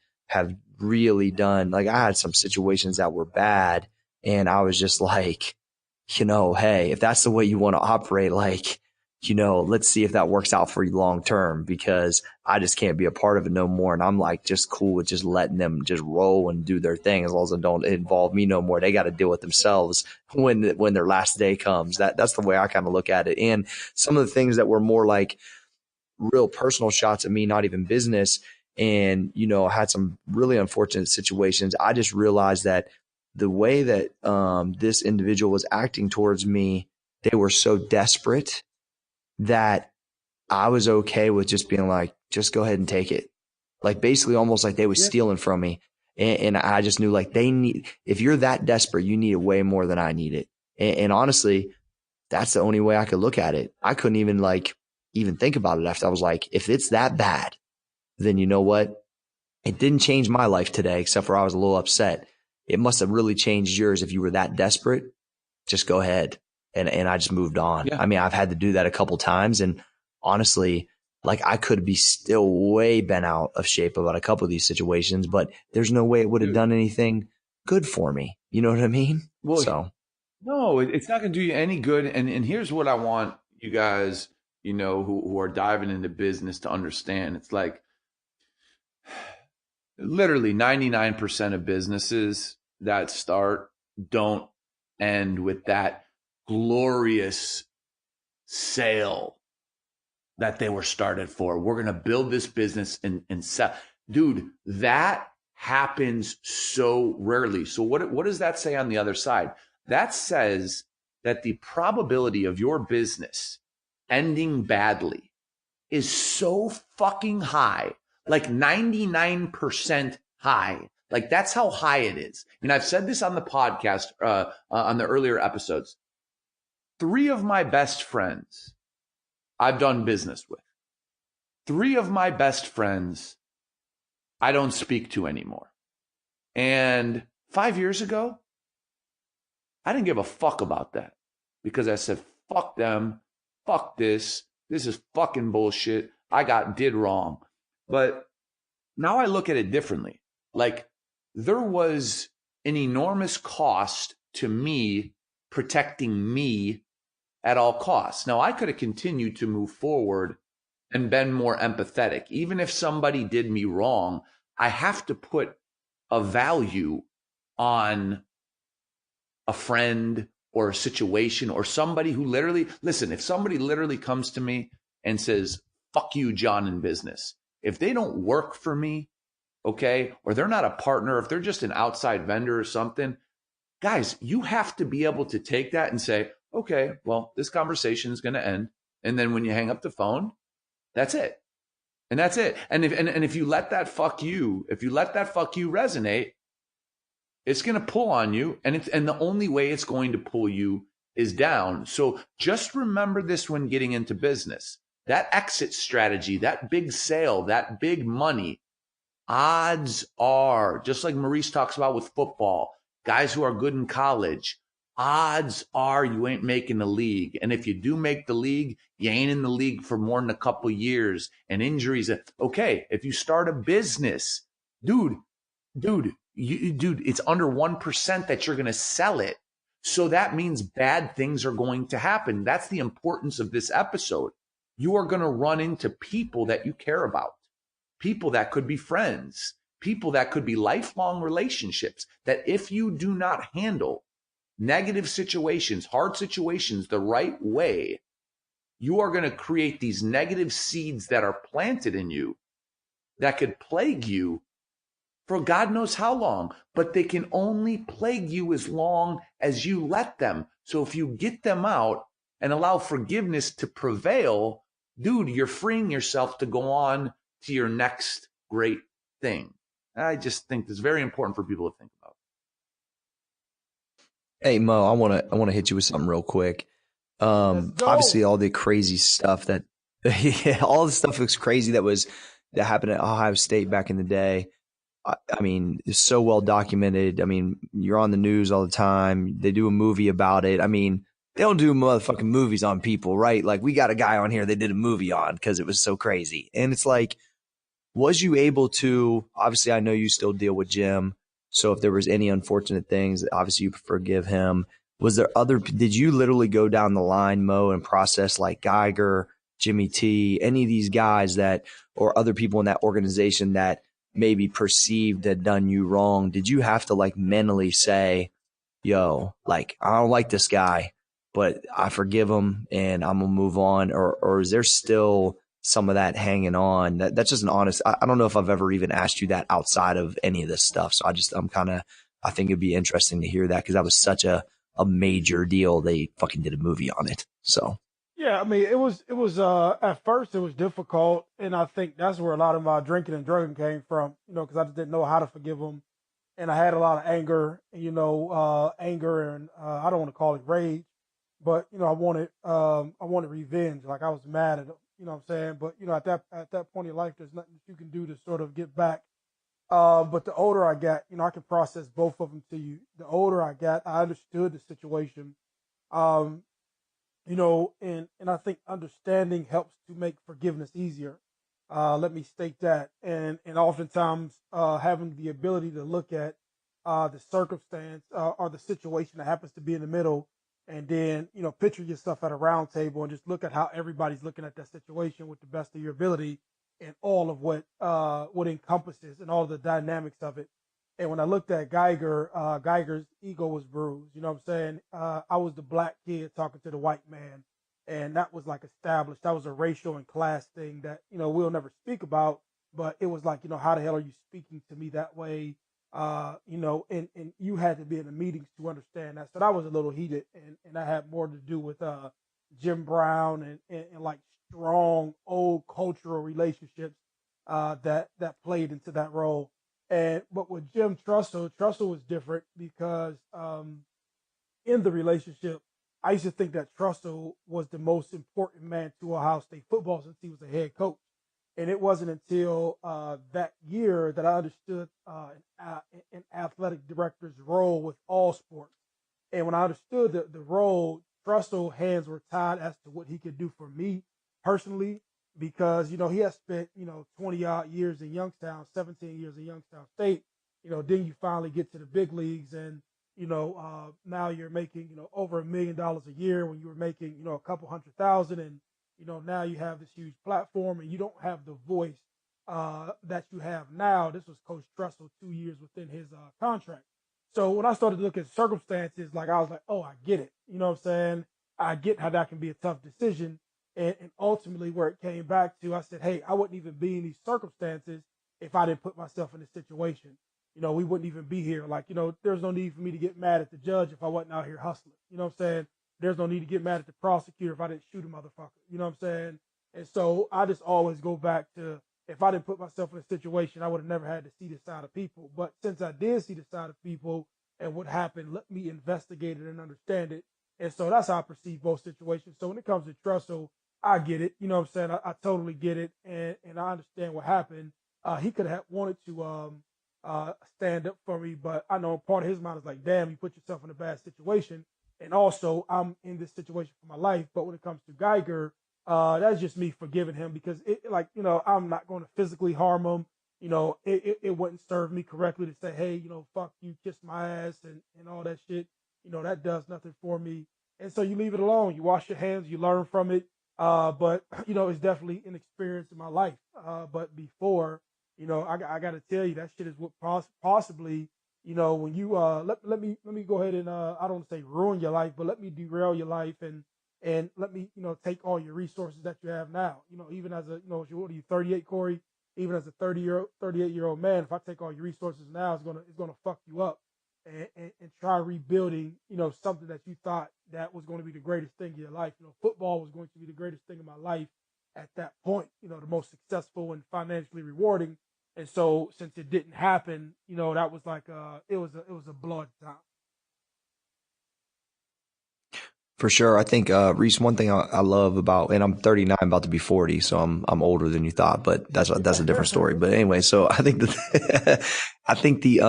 really done, like I had some situations that were bad and I was just like, hey, if that's the way you want to operate, like, let's see if that works out for you long term, because I just can't be a part of it no more. And I'm like just cool with just letting them just roll and do their thing as long as it don't involve me no more. They got to deal with themselves when their last day comes. That's the way I kind of look at it. And some of the things that were more like real personal shots at me, not even business, and had some really unfortunate situations. I just realized that the way that this individual was acting towards me, they were so desperate that I was okay with just being like, just go ahead and take it. Like basically almost like they were stealing from me. And I just knew like if you're that desperate, you need it way more than I need it. And honestly, that's the only way I could look at it. I couldn't even think about it after. I was like, if it's that bad, then you know what? It didn't change my life today, except for I was a little upset. It must have really changed yours. If you were that desperate, just go ahead. And I just moved on. Yeah. I mean, I've had to do that a couple times. And honestly, like I could be still way bent out of shape about a couple of these situations, but there's no way it would have done anything good for me. You know what I mean? Well, so no, it's not going to do you any good. And here's what I want you guys, who are diving into business to understand. It's like literally 99% of businesses that start don't end with that glorious sale that they were started for. We're going to build this business and sell. Dude, that happens so rarely. So what does that say on the other side? That says that the probability of your business ending badly is so fucking high, like 99% high. Like that's how high it is. And I've said this on the podcast, on the earlier episodes. 3 of my best friends I've done business with. 3 of my best friends I don't speak to anymore. And 5 years ago, I didn't give a fuck about that because I said, fuck them, fuck this is fucking bullshit. I did wrong. But now I look at it differently. Like there was an enormous cost to me protecting me at all costs. Now I could have continued to move forward and been more empathetic. Even if somebody did me wrong, I have to put a value on a friend or a situation or somebody who literally, listen, if somebody literally comes to me and says, fuck you, John, in business, if they don't work for me, okay, or they're not a partner, if they're just an outside vendor or something, guys, you have to be able to take that and say, okay, well, this conversation is going to end. And then when you hang up the phone, that's it. And that's it. And if you let that fuck you, resonate, it's going to pull on you. And the only way it's going to pull you is down. So just remember this when getting into business. That exit strategy, that big sale, that big money, odds are, just like Maurice talks about with football, guys who are good in college, odds are you ain't making the league. And if you do make the league, you ain't in the league for more than a couple years and injuries. Okay, if you start a business, dude, it's under 1% that you're going to sell it. So that means bad things are going to happen. That's the importance of this episode. You are going to run into people that you care about, people that could be friends, people that could be lifelong relationships, that if you do not handle negative situations, hard situations the right way, you are going to create these negative seeds that are planted in you that could plague you for God knows how long, but they can only plague you as long as you let them. So if you get them out and allow forgiveness to prevail, dude, you're freeing yourself to go on to your next great thing. I just think it's very important for people to think about. Hey Mo, I want to hit you with something real quick. Obviously all the crazy stuff that all the stuff that's crazy that happened at Ohio State back in the day. I mean, it's so well documented. I mean, you're on the news all the time. They do a movie about it. I mean, they don't do motherfucking movies on people, right? Like we got a guy on here they did a movie on because it was so crazy. And it's like, was you able to, obviously I know you still deal with Jim. So if there was any unfortunate things, obviously you forgive him. Was there did you literally go down the line, Mo, and process like Geiger, Jimmy T, any of these guys that, or other people in that organization that maybe perceived had done you wrong? Did you have to like mentally say, yo, like, I don't like this guy, but I forgive him and I'm going to move on? Or is there still some of that hanging on? That's just an honest, I don't know if I've ever even asked you that outside of any of this stuff. So I think it'd be interesting to hear that because that was such a major deal. They fucking did a movie on it. So. Yeah, I mean, it was at first it was difficult, and I think that's where a lot of my drinking and drugging came from, because I just didn't know how to forgive them, and I had a lot of anger, anger and I don't want to call it rage, but I wanted revenge. Like I was mad at them, what I'm saying? But at that point in life, there's nothing that you can do to sort of get back. But the older I got, I can process both of them to you. The older I got, I understood the situation. And I think understanding helps to make forgiveness easier. Let me state that. And oftentimes, having the ability to look at the circumstance or the situation that happens to be in the middle, and then, picture yourself at a round table and just look at how everybody's looking at that situation with the best of your ability and all of what encompasses and all the dynamics of it. And when I looked at Geiger, Geiger's ego was bruised. You know what I'm saying? I was the black kid talking to the white man. And that was like established. That was a racial and class thing that, we'll never speak about. But it was like, how the hell are you speaking to me that way? And you had to be in the meetings to understand that. So that was a little heated. And that had more to do with Jim Brown and like strong old cultural relationships that played into that role. But with Jim Trussell was different because in the relationship, I used to think that Trussell was the most important man to Ohio State football since he was a head coach. And it wasn't until that year that I understood an athletic director's role with all sports. And when I understood the role, Trussell's hands were tied as to what he could do for me personally, because, he has spent, 20 odd years in Youngstown, 17 years in Youngstown State. Then you finally get to the big leagues and, now you're making, over $1 million a year when you were making, a couple $100,000. And, now you have this huge platform and you don't have the voice that you have now. This was Coach Trussell 2 years within his contract. So when I started to look at circumstances, like I was like, oh, I get it. You know what I'm saying? I get how that can be a tough decision. And ultimately where it came back to, I said, hey, I wouldn't even be in these circumstances if I didn't put myself in this situation. We wouldn't even be here. Like, there's no need for me to get mad at the judge if I wasn't out here hustling. You know what I'm saying? There's no need to get mad at the prosecutor if I didn't shoot a motherfucker. You know what I'm saying? And so I just always go back to, if I didn't put myself in a situation, I would have never had to see the side of people. But since I did see the side of people and what happened, let me investigate it and understand it. And so that's how I perceive both situations. So when it comes to Trussell, I get it. You know what I'm saying? I totally get it. And I understand what happened. He could have wanted to stand up for me, but I know part of his mind is like, damn, you put yourself in a bad situation. And also I'm in this situation for my life. But when it comes to Geiger, that's just me forgiving him because I'm not going to physically harm him. It wouldn't serve me correctly to say, hey, fuck you, kiss my ass and all that shit. That does nothing for me. And so you leave it alone. You wash your hands, you learn from it. But it's definitely an experience in my life. But before, I got to tell you, that shit is what possibly, when you, let me go ahead and, I don't want to say ruin your life, but let me derail your life and let me, take all your resources that you have now, even as a, what are you, 38, Corey? Even as a 38-year-old man, if I take all your resources now, it's going to fuck you up and try rebuilding, something that you thought that was going to be the greatest thing in your life. Football was going to be the greatest thing in my life at that point, the most successful and financially rewarding. And so since it didn't happen, that was like, it was a blood time. For sure. I think, Reese, one thing I love about, and I'm 39, about to be 40, so I'm older than you thought, but that's a different story. But anyway, so I think I think the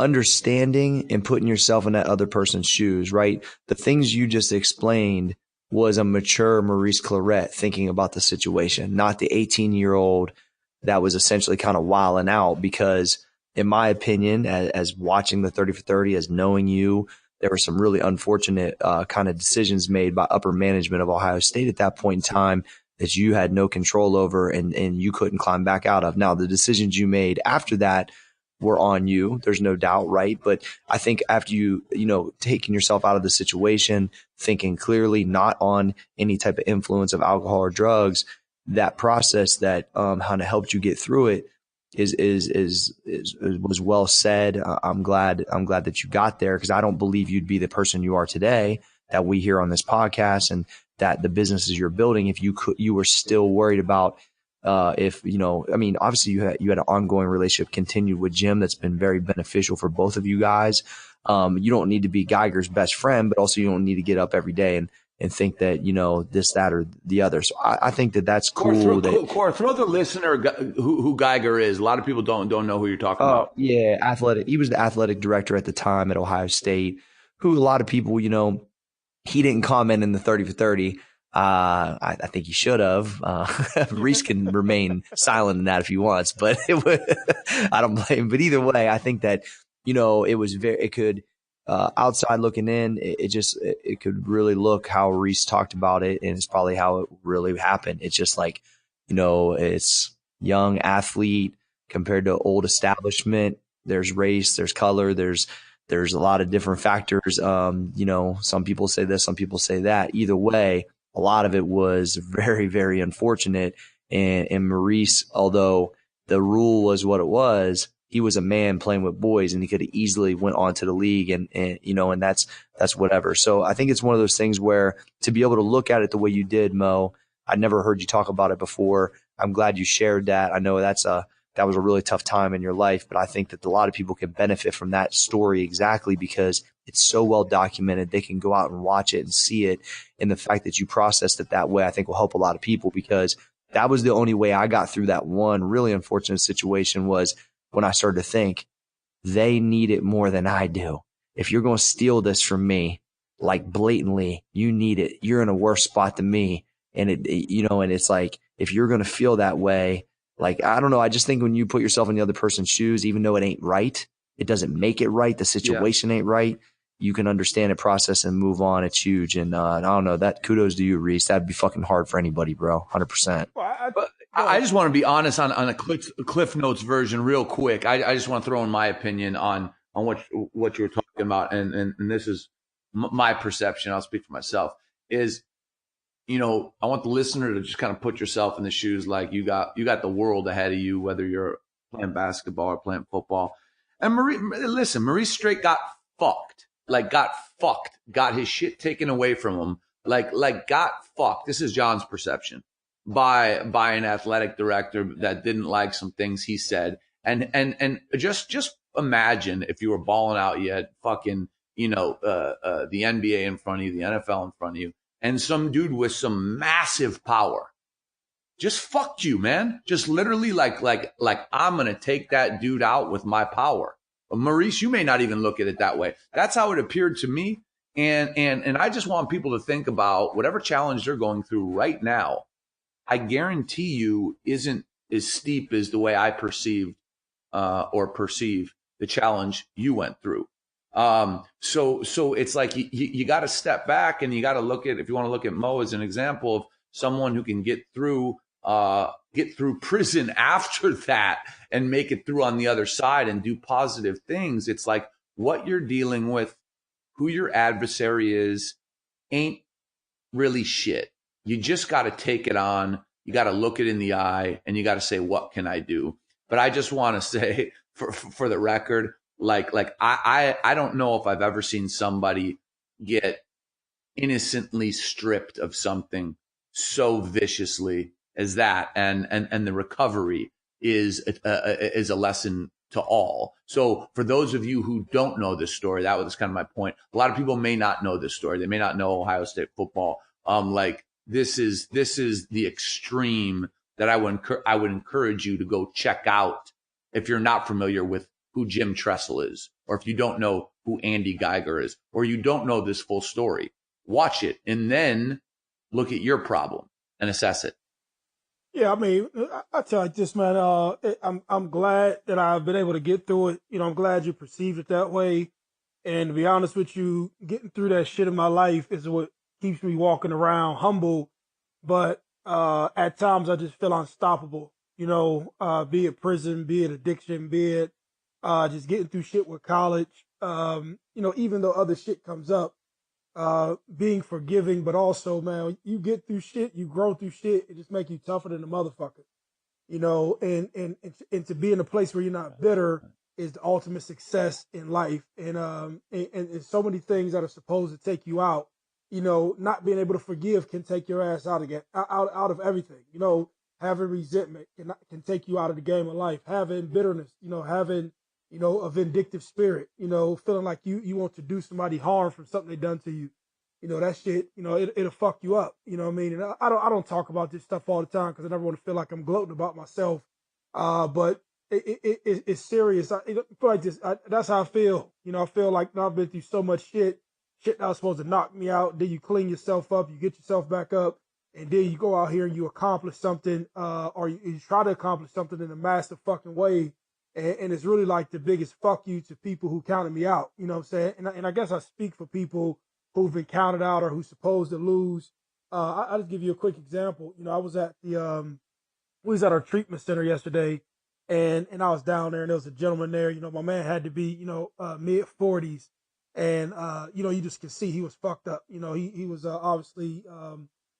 understanding and putting yourself in that other person's shoes, right? The things you just explained was a mature Maurice Claret thinking about the situation, not the 18-year-old that was essentially kind of wilding out. Because in my opinion, as watching the 30 for 30, as knowing you, there were some really unfortunate kind of decisions made by upper management of Ohio State at that point in time that you had no control over and you couldn't climb back out of. Now, the decisions you made after that were on you. There's no doubt, right? But I think after you taking yourself out of the situation, thinking clearly, not on any type of influence of alcohol or drugs, that process that kind of helped you get through it was well said. I'm glad that you got there, because I don't believe you'd be the person you are today that we hear on this podcast, and that the businesses you're building, if you were still worried about obviously you had an ongoing relationship continued with Jim that's been very beneficial for both of you guys. You don't need to be Geiger's best friend, but also you don't need to get up every day and think that, this, that, or the other. So I think that's cool. Throw the listener who Geiger is. A lot of people don't know who you're talking about. Yeah, athletic. He was the athletic director at the time at Ohio State, who a lot of people, he didn't comment in the 30 for 30. I think he should have. Reese can remain silent in that if he wants, but I don't blame him. But either way, I think that, it could, outside looking in, it could really look how Reese talked about it. And it's probably how it really happened. It's just like, it's young athlete compared to old establishment. There's race, there's color, there's a lot of different factors. Some people say this, some people say that. Either way, a lot of it was very, very unfortunate. And Maurice, although the rule was what it was, he was a man playing with boys, and he could have easily went on to the league and that's whatever. So I think it's one of those things where to be able to look at it the way you did, Mo, I never heard you talk about it before. I'm glad you shared that. I know that was a really tough time in your life, but I think that a lot of people can benefit from that story exactly because it's so well documented. They can go out and watch it and see it. And the fact that you processed it that way, I think will help a lot of people, because that was the only way I got through that one really unfortunate situation, was when I started to think they need it more than I do. If you're going to steal this from me, like blatantly, you need it. You're in a worse spot than me. And and it's like, if you're going to feel that way, like, I don't know. I just think when you put yourself in the other person's shoes, even though it ain't right, it doesn't make it right. The situation ain't right. You can understand it, process, and move on. It's huge. And I don't know, that kudos to you, Reese. That'd be fucking hard for anybody, bro. 100%. Well, I just want to be honest on a Cliff Notes version real quick. I just want to throw in my opinion on what you were talking about. And this is my perception. I'll speak for myself is, I want the listener to just kind of put yourself in the shoes. Like you got the world ahead of you, whether you're playing basketball or playing football. And Maurice straight got fucked. Got his shit taken away from him. Like got fucked. This is John's perception by an athletic director that didn't like some things he said. And just imagine if you were balling out, you had fucking, the NBA in front of you, the NFL in front of you, and some dude with some massive power just fucked you, man. Just literally like I'm going to take that dude out with my power. Maurice, you may not even look at it that way. That's how it appeared to me. And I just want people to think about whatever challenge they're going through right now. I guarantee you isn't as steep as the way I perceive the challenge you went through. So it's like you got to step back and you got to look at, if you want to look at Mo as an example of someone who can get through prison after that and make it through on the other side and do positive things. It's like what you're dealing with, who your adversary is, ain't really shit. You just got to take it on. You got to look it in the eye and you got to say, what can I do? But I just want to say for the record, like I don't know if I've ever seen somebody get innocently stripped of something so viciously as that. And the recovery is a lesson to all. So for those of you who don't know this story, that was kind of my point. A lot of people may not know this story. They may not know Ohio State football. This is the extreme that I would encourage you to go check out if you're not familiar with who Jim Tressel is, or if you don't know who Andy Geiger is, or you don't know this full story, watch it and then look at your problem and assess it. Yeah, I mean, I tell you this, man. I'm glad that I've been able to get through it. You know, I'm glad you perceived it that way. And to be honest with you, getting through that shit in my life is what keeps me walking around humble. But at times I just feel unstoppable. You know, be it prison, be it addiction, be it just getting through shit with college. You know, even though other shit comes up, being forgiving, but also, man, you get through shit, you grow through shit, it just make you tougher than a motherfucker. You know, and to be in a place where you're not bitter is the ultimate success in life. And so many things that are supposed to take you out, you know, not being able to forgive can take your ass out of everything. You know, having resentment can take you out of the game of life. Having bitterness, you know, having, you know, a vindictive spirit, you know, feeling like you want to do somebody harm from something they done to you. You know, that shit, you know, it'll fuck you up. You know what I mean? And I don't talk about this stuff all the time because I never want to feel like I'm gloating about myself. But it's serious. I feel like this. That's how I feel. You know, I feel like I've been through so much shit that was supposed to knock me out. Then you clean yourself up, you get yourself back up, and then you go out here and you accomplish something, or you try to accomplish something in a massive fucking way. And it's really like the biggest fuck you to people who counted me out. You know what I'm saying? And I guess I speak for people who've been counted out or who's supposed to lose. I'll just give you a quick example. You know, I was at we was at our treatment center yesterday, and I was down there, and there was a gentleman there. You know, my man had to be, you know, mid 40s, and you know, you just could see he was fucked up. You know, he was obviously,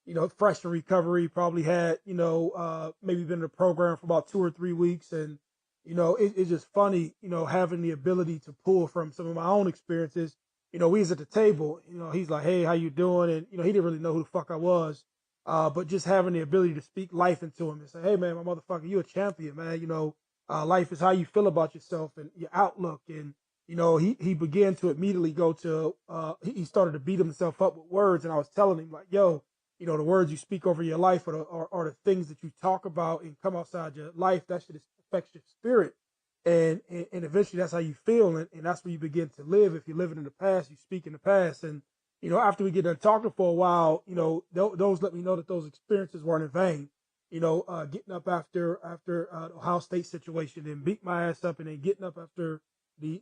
you know, fresh in recovery. Probably had, you know, maybe been in the program for about 2 or 3 weeks, and you know, it's just funny, you know, having the ability to pull from some of my own experiences. You know, we was at the table, you know, he's like, hey, how you doing? And, you know, he didn't really know who the fuck I was. But just having the ability to speak life into him and say, hey, man, my motherfucker, you a champion, man. You know, life is how you feel about yourself and your outlook. And, you know, he began to immediately go to, he started to beat himself up with words. And I was telling him, like, yo, you know, the words you speak over your life are the things that you talk about and come outside your life. That shit affects your spirit. And eventually that's how you feel. And that's where you begin to live. If you're living in the past, you speak in the past. And, you know, after we get done talking for a while, you know, those let me know that those experiences weren't in vain. You know, getting up after the Ohio State situation and beat my ass up, and then getting up after the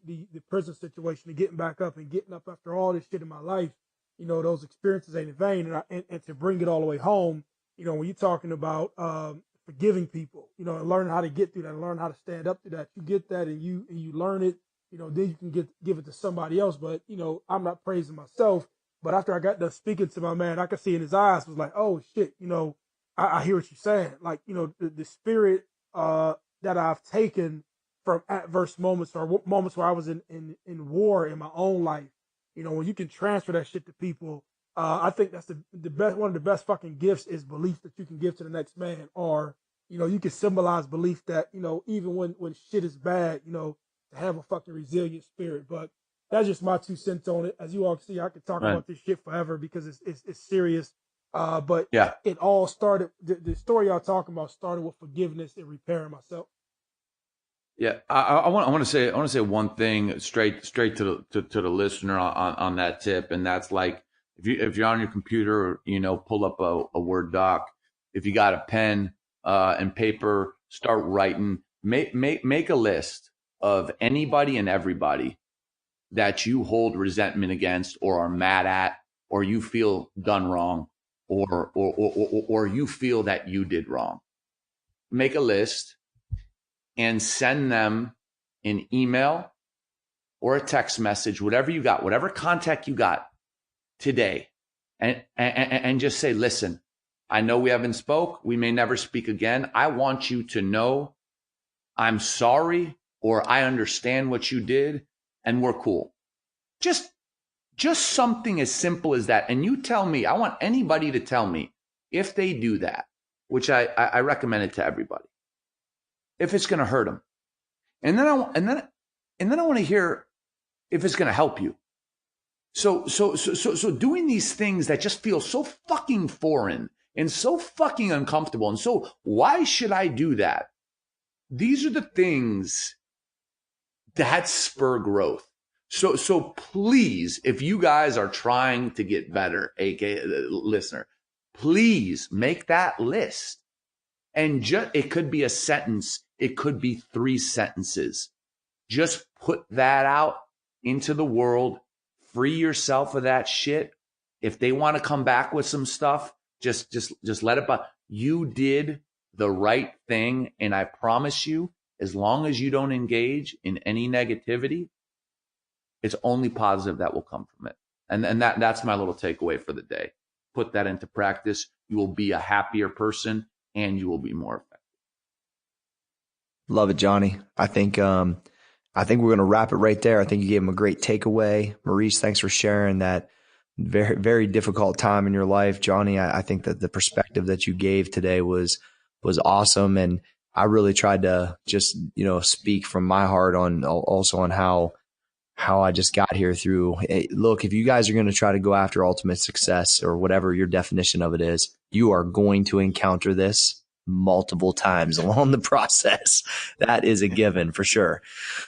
prison situation and getting back up and getting up after all this shit in my life. You know, those experiences ain't in vain. And to bring it all the way home, you know, when you're talking about forgiving people, you know, and learning how to get through that and learn how to stand up to that, you get that and you learn it, you know, then you can give it to somebody else. But, you know, I'm not praising myself. But after I got done speaking to my man, I could see in his eyes was like, oh shit, you know, I hear what you're saying. Like, you know, the spirit that I've taken from adverse moments or moments where I was in war in my own life, you know, when you can transfer that shit to people, I think that's the best, one of the best fucking gifts is belief that you can give to the next man. Or, you know, you can symbolize belief that, you know, even when shit is bad, you know, to have a fucking resilient spirit. But that's just my 2 cents on it. As you all can see, I could talk about this shit forever because it's serious. But yeah, it all started, the story y'all talking about started with forgiveness and repairing myself. Yeah, I want to say one thing straight to the listener on that tip, and that's like if you're on your computer, you know, pull up a Word doc. If you got a pen and paper, start writing. Make a list of anybody and everybody that you hold resentment against, or are mad at, or you feel done wrong, or you feel that you did wrong. Make a list and send them an email or a text message, whatever you got, whatever contact you got today, and just say, listen, I know we haven't spoke. We may never speak again. I want you to know I'm sorry, or I understand what you did, and we're cool. Just something as simple as that. And you tell me, I want anybody to tell me if they do that, which I recommend it to everybody, if it's going to hurt them. And then I want to hear if it's going to help you. So doing these things that just feel so fucking foreign and so fucking uncomfortable. And so why should I do that? These are the things that spur growth. So please, if you guys are trying to get better, aka listener, please make that list. And it could be a sentence. It could be 3 sentences. Just put that out into the world. Free yourself of that shit. If they want to come back with some stuff, just let it by. You did the right thing. And I promise you, as long as you don't engage in any negativity, it's only positive that will come from it. And that's my little takeaway for the day. Put that into practice. You will be a happier person and you will be more effective. Love it, Johnny. I think we're going to wrap it right there. I think you gave him a great takeaway. Maurice, thanks for sharing that very, very difficult time in your life. Johnny, I think that the perspective that you gave today was awesome. And I really tried to just, speak from my heart on how I just got here through. Look, if you guys are going to try to go after ultimate success or whatever your definition of it is, you are going to encounter this multiple times along the process. That is a given for sure.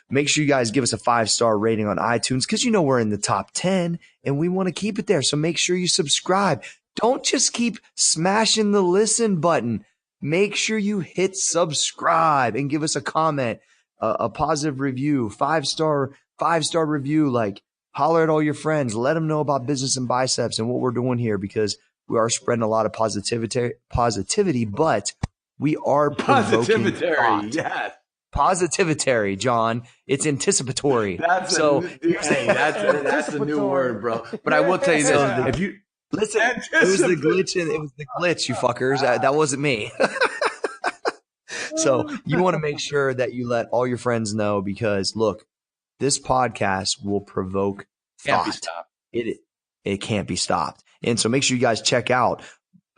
Make sure you guys give us a 5-star rating on iTunes because we're in the top 10 and we want to keep it there. So make sure you subscribe. Don't just keep smashing the listen button. Make sure you hit subscribe and give us a comment, a positive review, 5-star review. Like, holler at all your friends, let them know about Business and Biceps and what we're doing here, because we are spreading a lot of positivity, but we are provoking thought. Yes. Positivity, John. It's anticipatory. That's a new word, bro. But I will tell you this: if you listen, it was the glitch, you fuckers. That wasn't me. So you want to make sure that you let all your friends know, because look, this podcast will provoke thought. Can't be stopped. It can't be stopped. And so make sure you guys check out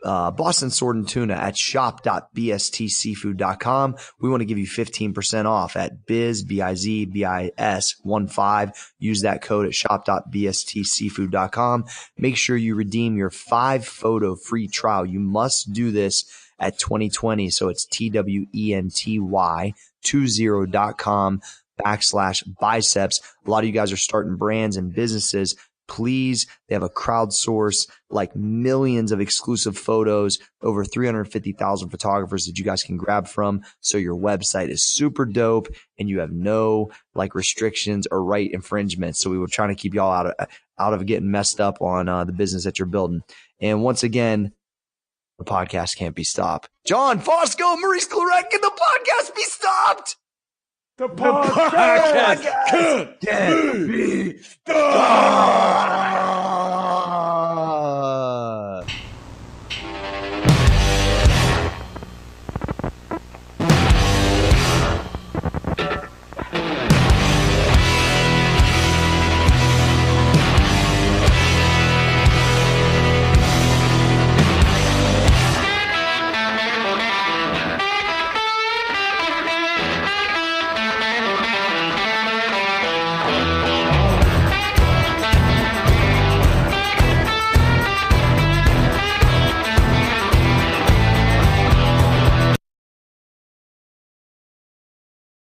Boston Sword and Tuna at shop.bstseafood.com. We want to give you 15% off at BIZ15. Use that code at shop.bstseafood.com. Make sure you redeem your 5-photo free trial. You must do this at 2020. So it's TWENTY20.com/biceps. A lot of you guys are starting brands and businesses. Please, they have a crowdsource, like millions of exclusive photos, over 350,000 photographers that you guys can grab from. So your website is super dope and you have no restrictions or right infringements. So we were trying to keep y'all out of getting messed up on the business that you're building. And once again, the podcast can't be stopped. John Fosco, Maurice Clarett, can the podcast be stopped? The podcast can't be stopped.